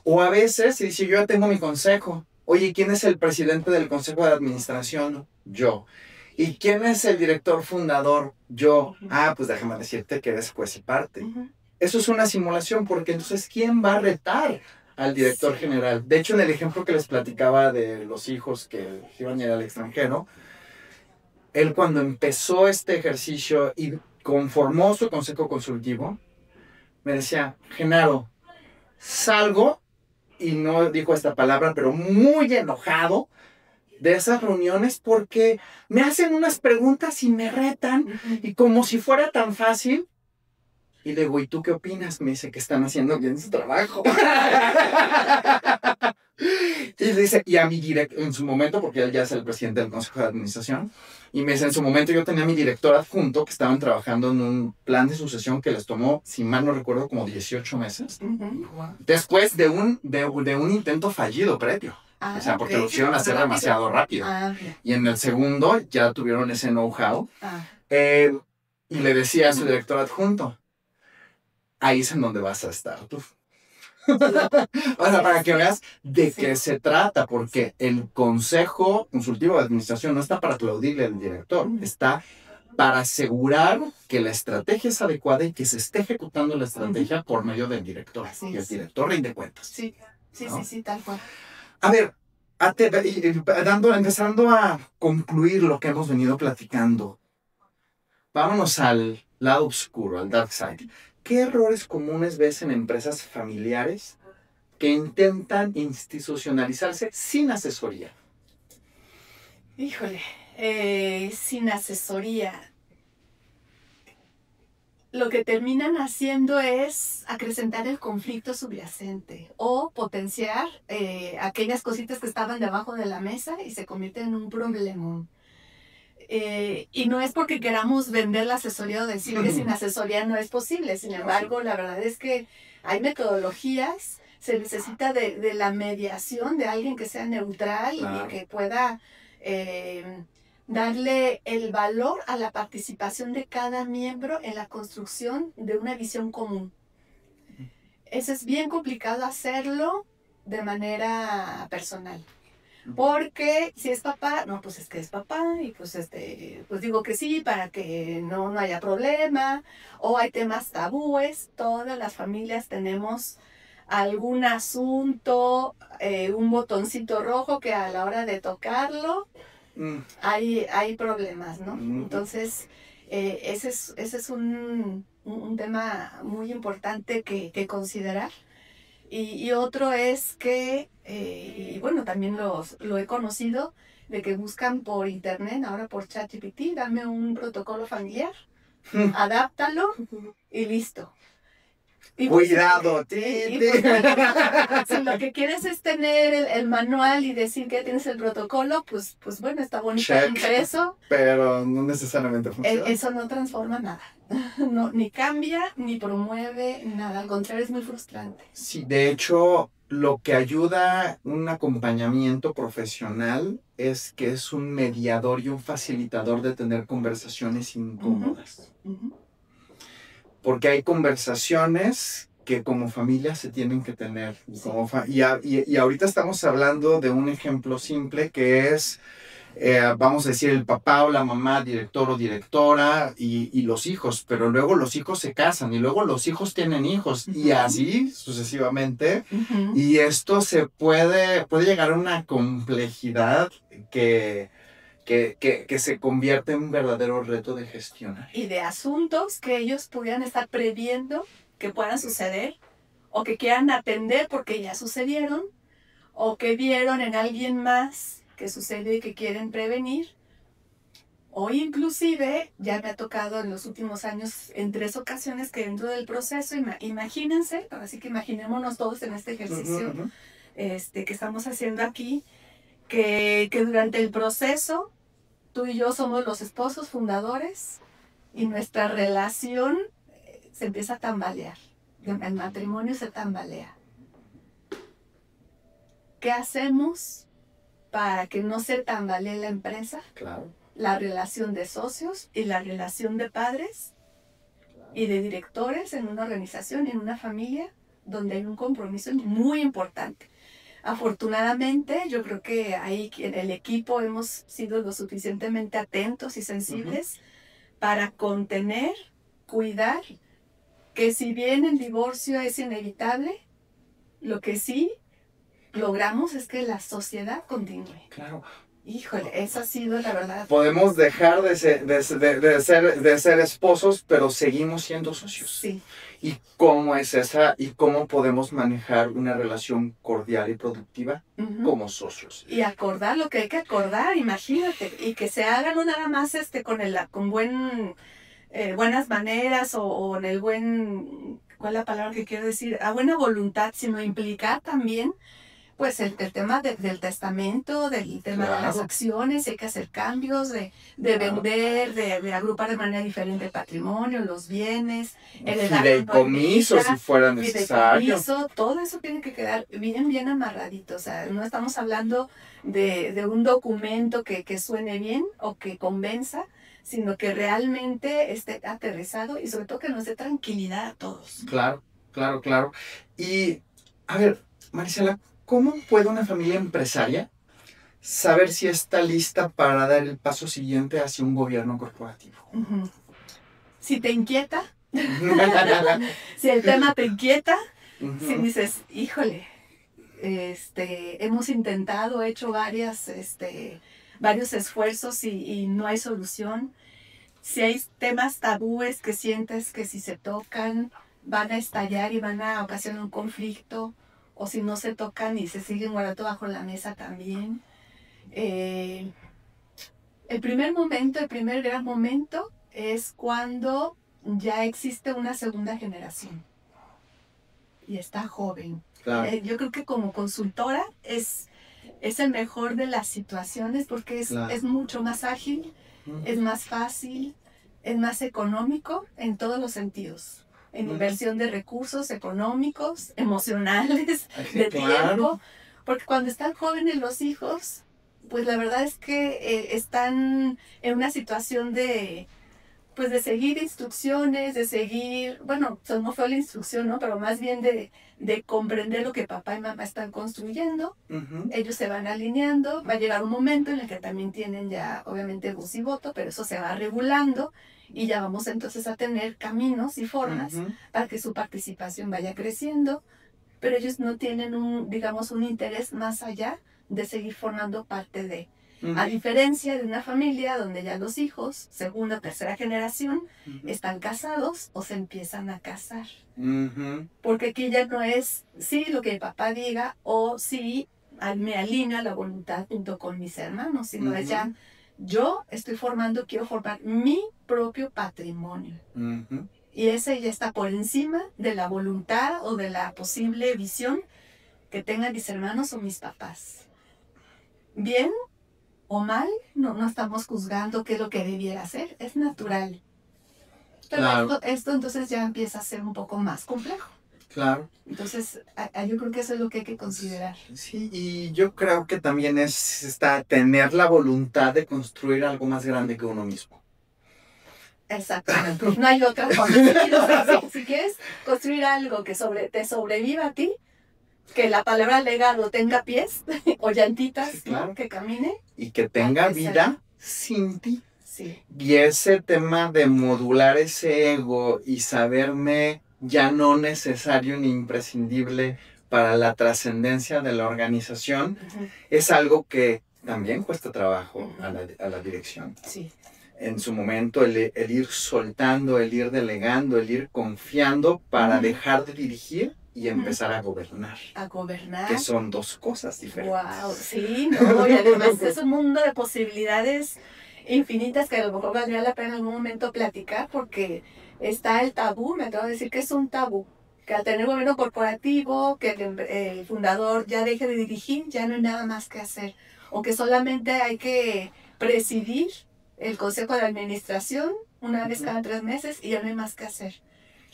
O a veces se dice yo ya tengo mi consejo. Oye, ¿quién es el presidente del consejo de administración? Yo. ¿Y quién es el director fundador? Yo. Pues déjame decirte que eres juez y parte. Eso es una simulación, porque entonces, ¿quién va a retar al director general? De hecho, en el ejemplo que les platicaba de los hijos que iban a ir al extranjero, él cuando empezó este ejercicio y conformó su consejo consultivo, me decía, Genaro, salgo, y no dijo esta palabra, pero muy enojado, de esas reuniones porque me hacen unas preguntas y me retan y como si fuera tan fácil. Y le digo, ¿y tú qué opinas? Me dice que están haciendo bien su trabajo. Y dice, y a mi director, en su momento, porque él ya es el presidente del Consejo de Administración, y me dice, en su momento yo tenía a mi director adjunto que estaban trabajando en un plan de sucesión que les tomó, si mal no recuerdo, como 18 meses, después de un intento fallido previo. O sea, porque lo hicieron hacer demasiado rápido. Y en el segundo ya tuvieron ese know-how. Y le decía a su director adjunto, ahí es en donde vas a estar tú. O sea, para que veas de qué se trata, porque el Consejo Consultivo de Administración no está para aplaudirle al director, está para asegurar que la estrategia es adecuada y que se esté ejecutando la estrategia por medio del director. Y el director rinde cuentas. Sí, tal cual. A ver, empezando a concluir lo que hemos venido platicando, vámonos al lado oscuro, al dark side. ¿Qué errores comunes ves en empresas familiares que intentan institucionalizarse sin asesoría? Híjole, sin asesoría. Lo que terminan haciendo es acrecentar el conflicto subyacente o potenciar aquellas cositas que estaban debajo de la mesa y se convierten en un problemón. Y no es porque queramos vender la asesoría o decir que sin asesoría no es posible. Sin embargo, la verdad es que hay metodologías, se necesita de la mediación de alguien que sea neutral y que pueda darle el valor a la participación de cada miembro en la construcción de una visión común. Eso es bien complicado hacerlo de manera personal. Porque si es papá, no, pues es que es papá y pues pues digo que sí para que no haya problema. O hay temas tabúes, todas las familias tenemos algún asunto, un botoncito rojo que a la hora de tocarlo hay problemas, ¿no? Entonces, ese es un tema muy importante que considerar. Y otro es que, y bueno, también lo he conocido, de que buscan por internet, ahora por ChatGPT, dame un protocolo familiar, adáptalo y listo. Y Cuidado, si lo que quieres es tener el manual y decir que tienes el protocolo, pues bueno, está bonito impreso. Pero no necesariamente funciona. Eso no transforma nada. No, ni cambia, ni promueve nada. Al contrario, es muy frustrante. Sí, de hecho, lo que ayuda un acompañamiento profesional es que es un mediador y un facilitador de tener conversaciones incómodas. Porque hay conversaciones que como familia se tienen que tener. Sí. Y ahorita estamos hablando de un ejemplo simple que es, vamos a decir, el papá o la mamá, director o directora y los hijos, pero luego los hijos se casan y luego los hijos tienen hijos y así sucesivamente. Y esto puede llegar a una complejidad que se convierte en un verdadero reto de gestionar. Y de asuntos que ellos pudieran estar previendo que puedan suceder, o que quieran atender porque ya sucedieron, o que vieron en alguien más que sucedió y que quieren prevenir. O inclusive, ya me ha tocado en los últimos años, en 3 ocasiones que dentro del proceso, imagínense, así que imaginémonos todos en este ejercicio que estamos haciendo aquí, que durante el proceso tú y yo somos los esposos fundadores y nuestra relación se empieza a tambalear. El matrimonio se tambalea. ¿Qué hacemos para que no se tambalee la empresa? Claro. La relación de socios y la relación de padres y de directores en una organización, en una familia, donde hay un compromiso muy importante. Afortunadamente, yo creo que ahí en el equipo hemos sido lo suficientemente atentos y sensibles para contener, cuidar, que si bien el divorcio es inevitable, lo que sí logramos es que la sociedad continúe. Claro. Híjole, esa ha sido la verdad. Podemos dejar de ser esposos, pero seguimos siendo socios. Sí. ¿Y cómo es esa? ¿Y cómo podemos manejar una relación cordial y productiva como socios? Y acordar lo que hay que acordar, imagínate. Y que se haga no nada más con buenas maneras o en el buen... ¿Cuál es la palabra que quiero decir? A buena voluntad, sino implicar también pues el tema del testamento, del tema de las acciones, hay que hacer cambios, de vender, de agrupar de manera diferente el patrimonio, los bienes, el fideicomiso si fuera necesario. Todo eso tiene que quedar bien amarradito. O sea, no estamos hablando de un documento que suene bien o que convenza, sino que realmente esté aterrizado y sobre todo que nos dé tranquilidad a todos. Claro. Y, a ver, Marisela, ¿cómo puede una familia empresaria saber si está lista para dar el paso siguiente hacia un gobierno corporativo? Si te inquieta, si el tema te inquieta, si dices, híjole, hemos intentado, hecho varios esfuerzos y no hay solución. Si hay temas tabúes que sientes que si se tocan van a estallar y van a ocasionar un conflicto, o si no se tocan y se siguen guardando bajo la mesa también. El primer gran momento es cuando ya existe una segunda generación y está joven. Claro. Yo creo que como consultora es el mejor de las situaciones porque es mucho más ágil, es más fácil, es más económico en todos los sentidos. En inversión de recursos económicos, emocionales, de tiempo. Porque cuando están jóvenes los hijos, pues la verdad es que están en una situación de seguir instrucciones, de seguir, bueno, no fue la instrucción, ¿no? Pero más bien de comprender lo que papá y mamá están construyendo. Ellos se van alineando, va a llegar un momento en el que también tienen ya, obviamente, voz y voto, pero eso se va regulando y ya vamos entonces a tener caminos y formas para que su participación vaya creciendo, pero ellos no tienen un interés más allá de seguir formando parte de. A diferencia de una familia donde ya los hijos, segunda o tercera generación, están casados o se empiezan a casar. Porque aquí ya no es sí lo que mi papá diga o sí me alinea la voluntad junto con mis hermanos, sino es ya yo quiero formar mi propio patrimonio. Y ese ya está por encima de la voluntad o de la posible visión que tengan mis hermanos o mis papás. Bien o mal, no estamos juzgando qué es lo que debiera hacer, es natural. Pero claro, esto entonces ya empieza a ser un poco más complejo. Claro. Entonces, yo creo que eso es lo que hay que considerar. Sí, y yo creo que también es tener la voluntad de construir algo más grande que uno mismo. Exactamente. No hay otra forma. Si quieres construir algo que te sobreviva a ti, que la palabra legado tenga pies o llantitas, sí, claro, ¿no? Que camine. Y que tenga vida sin ti. Sí. Y ese tema de modular ese ego y saberme ya no necesario ni imprescindible para la trascendencia de la organización, es algo que también cuesta trabajo a la dirección. Sí. En su momento el ir soltando, el ir delegando, el ir confiando para dejar de dirigir y empezar a gobernar. A gobernar. Que son dos cosas diferentes. Wow, sí, no, y además es un mundo de posibilidades infinitas que a lo mejor valdría la pena en algún momento platicar, porque está el tabú, me atrevo a decir que es un tabú, que al tener gobierno corporativo, que el fundador ya deje de dirigir, ya no hay nada más que hacer, o que solamente hay que presidir el consejo de administración una vez cada 3 meses y ya no hay más que hacer.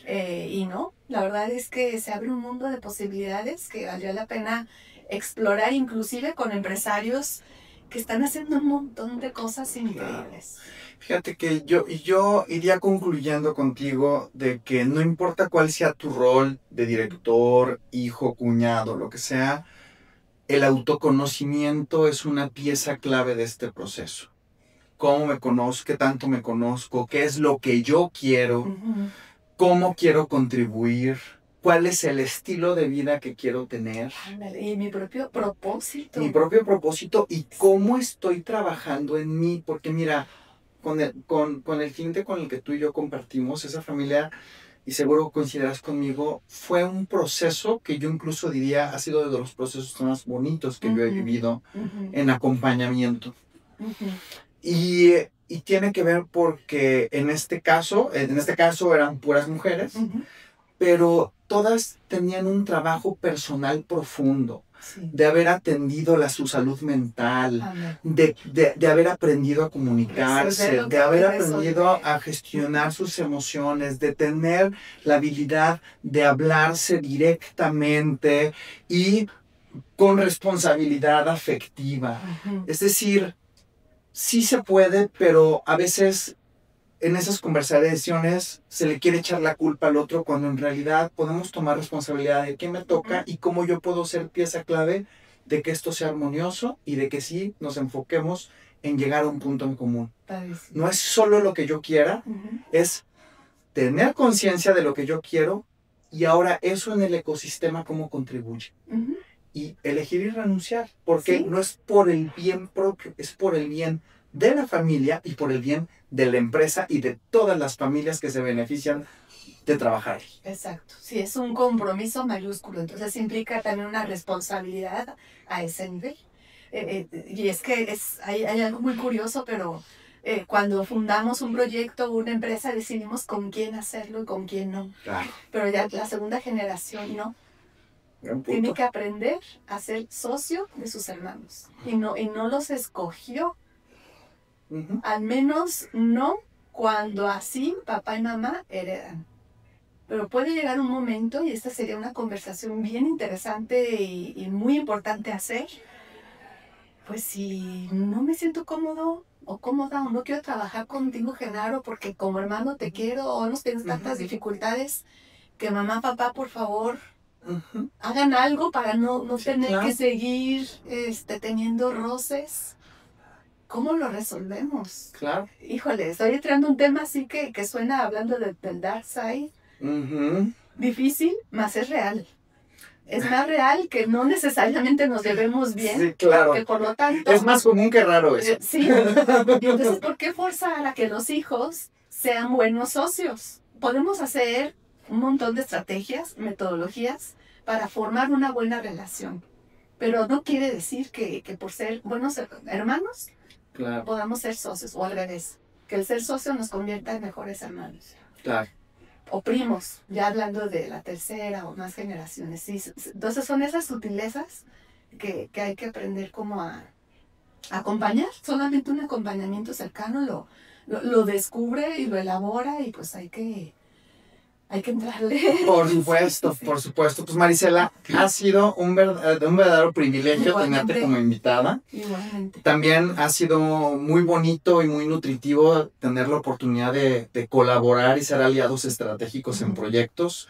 Y no, la verdad es que se abre un mundo de posibilidades que valdría la pena explorar, inclusive con empresarios que están haciendo un montón de cosas increíbles. Fíjate que yo iría concluyendo contigo de que no importa cuál sea tu rol de director, hijo, cuñado, lo que sea, el autoconocimiento es una pieza clave de este proceso. ¿Cómo me conozco? ¿Qué tanto me conozco? ¿Qué es lo que yo quiero? ¿Cómo quiero contribuir? ¿Cuál es el estilo de vida que quiero tener? Y mi propio propósito. Mi propio propósito y cómo estoy trabajando en mí. Porque mira, con el cliente con el que tú y yo compartimos, esa familia, y seguro coincidirás conmigo, fue un proceso que yo incluso diría ha sido de los procesos más bonitos que yo he vivido en acompañamiento. Y tiene que ver porque en este caso eran puras mujeres, pero todas tenían un trabajo personal profundo, de haber atendido su salud mental, de haber aprendido a comunicarse, de haber aprendido a gestionar sus emociones, de tener la habilidad de hablarse directamente y con responsabilidad afectiva. Es decir, sí se puede, pero a veces en esas conversaciones se le quiere echar la culpa al otro cuando en realidad podemos tomar responsabilidad de qué me toca y cómo yo puedo ser pieza clave de que esto sea armonioso y de que sí nos enfoquemos en llegar a un punto en común. No es solo lo que yo quiera, es tener conciencia de lo que yo quiero y ahora eso en el ecosistema cómo contribuye. Y elegir y renunciar, porque no es por el bien propio, es por el bien de la familia y por el bien de la empresa y de todas las familias que se benefician de trabajar. Exacto, sí, es un compromiso mayúsculo, entonces implica también una responsabilidad a ese nivel. Y es que hay algo muy curioso, pero cuando fundamos un proyecto o una empresa decidimos con quién hacerlo y con quién no. Claro. Pero ya la segunda generación no. Tiene que aprender a ser socio de sus hermanos. Y no los escogió. Al menos no cuando así papá y mamá heredan. Pero puede llegar un momento, y esta sería una conversación bien interesante y muy importante hacer, pues si no me siento cómodo o cómoda o no quiero trabajar contigo, Genaro, porque como hermano te quiero o nos tienes tantas dificultades, que mamá, papá, por favor, hagan algo para no tener que seguir teniendo roces. ¿Cómo lo resolvemos? Claro. Híjole, estoy entrando un tema así que suena hablando del dark side. Difícil, más es real. es más real, que no necesariamente nos debemos bien. Sí, claro. Que por lo tanto... Es más común que raro eso. Sí. Y entonces, ¿por qué forzar a que los hijos sean buenos socios? Podemos hacer un montón de estrategias, metodologías para formar una buena relación. Pero no quiere decir que por ser buenos hermanos Claro. podamos ser socios, o al revés, que el ser socio nos convierta en mejores hermanos. Claro. O primos, ya hablando de la tercera o más generaciones. Sí, entonces son esas sutilezas que hay que aprender como a acompañar. Solamente un acompañamiento cercano lo descubre y lo elabora, y pues hay que entrarle. Por supuesto, por supuesto. Pues Marisela, ha sido un verdadero privilegio tenerte como invitada. Igualmente. También ha sido muy bonito y muy nutritivo tener la oportunidad de colaborar y ser aliados estratégicos en proyectos.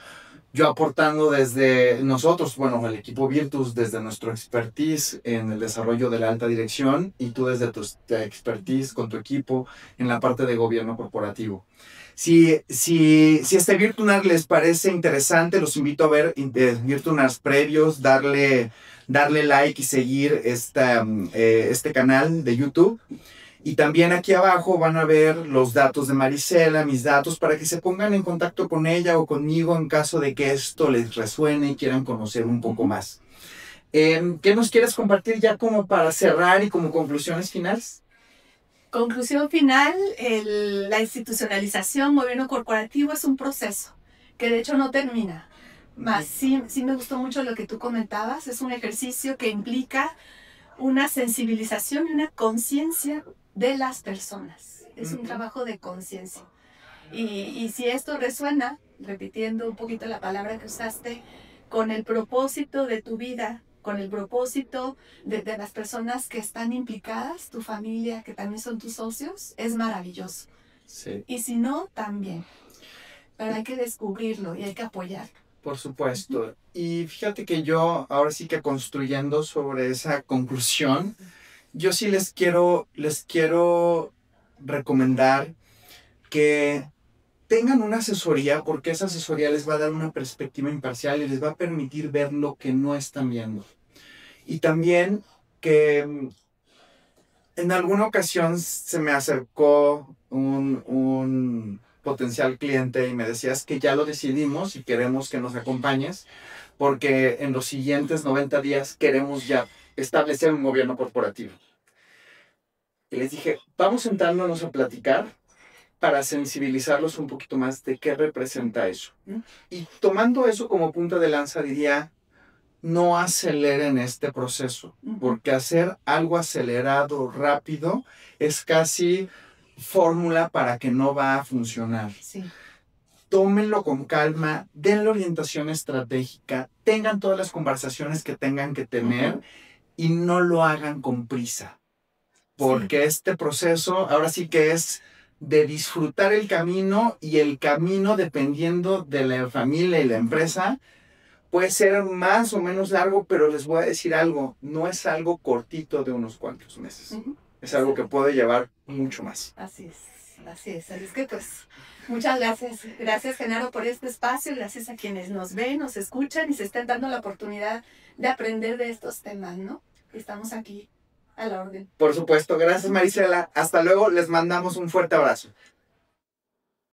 Yo aportando desde nosotros, bueno, el equipo Virtus, desde nuestro expertise en el desarrollo de la alta dirección, y tú desde tu expertise con tu equipo en la parte de gobierno corporativo. Si este Virtunar les parece interesante, los invito a ver Virtunars previos, darle like y seguir este canal de YouTube. Y también aquí abajo van a ver los datos de Marisela, mis datos, para que se pongan en contacto con ella o conmigo en caso de que esto les resuene y quieran conocer un poco más. ¿Qué nos quieres compartir ya como para cerrar y como conclusiones finales? Conclusión final, la institucionalización, gobierno corporativo es un proceso que de hecho no termina. Más sí me gustó mucho lo que tú comentabas, es un ejercicio que implica una sensibilización y una conciencia de las personas. Es un trabajo de conciencia. Y si esto resuena, repitiendo un poquito la palabra que usaste, con el propósito de tu vida, con el propósito de las personas que están implicadas, tu familia, que también son tus socios, es maravilloso. Sí. Y si no, también. Pero hay que descubrirlo y hay que apoyarlo. Por supuesto. Y fíjate que yo, ahora sí que construyendo sobre esa conclusión, yo sí les quiero recomendar que tengan una asesoría, porque esa asesoría les va a dar una perspectiva imparcial y les va a permitir ver lo que no están viendo. Y también que en alguna ocasión se me acercó un potencial cliente y me decías que ya lo decidimos y queremos que nos acompañes, porque en los siguientes 90 días queremos ya establecer un gobierno corporativo. Y les dije, vamos sentándonos a platicar para sensibilizarlos un poquito más de qué representa eso. Y tomando eso como punta de lanza, diría, no aceleren este proceso, porque hacer algo acelerado, rápido, es casi fórmula para que no va a funcionar. Sí. Tómenlo con calma, denle orientación estratégica, tengan todas las conversaciones que tengan que tener y no lo hagan con prisa. Porque este proceso ahora sí que es de disfrutar el camino, y el camino, dependiendo de la familia y la empresa, puede ser más o menos largo, pero les voy a decir algo, no es algo cortito de unos cuantos meses. Es algo que puede llevar mucho más. Así es, así es. Así es que pues muchas gracias. Gracias, Genaro, por este espacio. Gracias a quienes nos ven, nos escuchan y se están dando la oportunidad de aprender de estos temas, ¿no? Estamos aquí a la orden. Por supuesto. Gracias, Marisela. Hasta luego. Les mandamos un fuerte abrazo.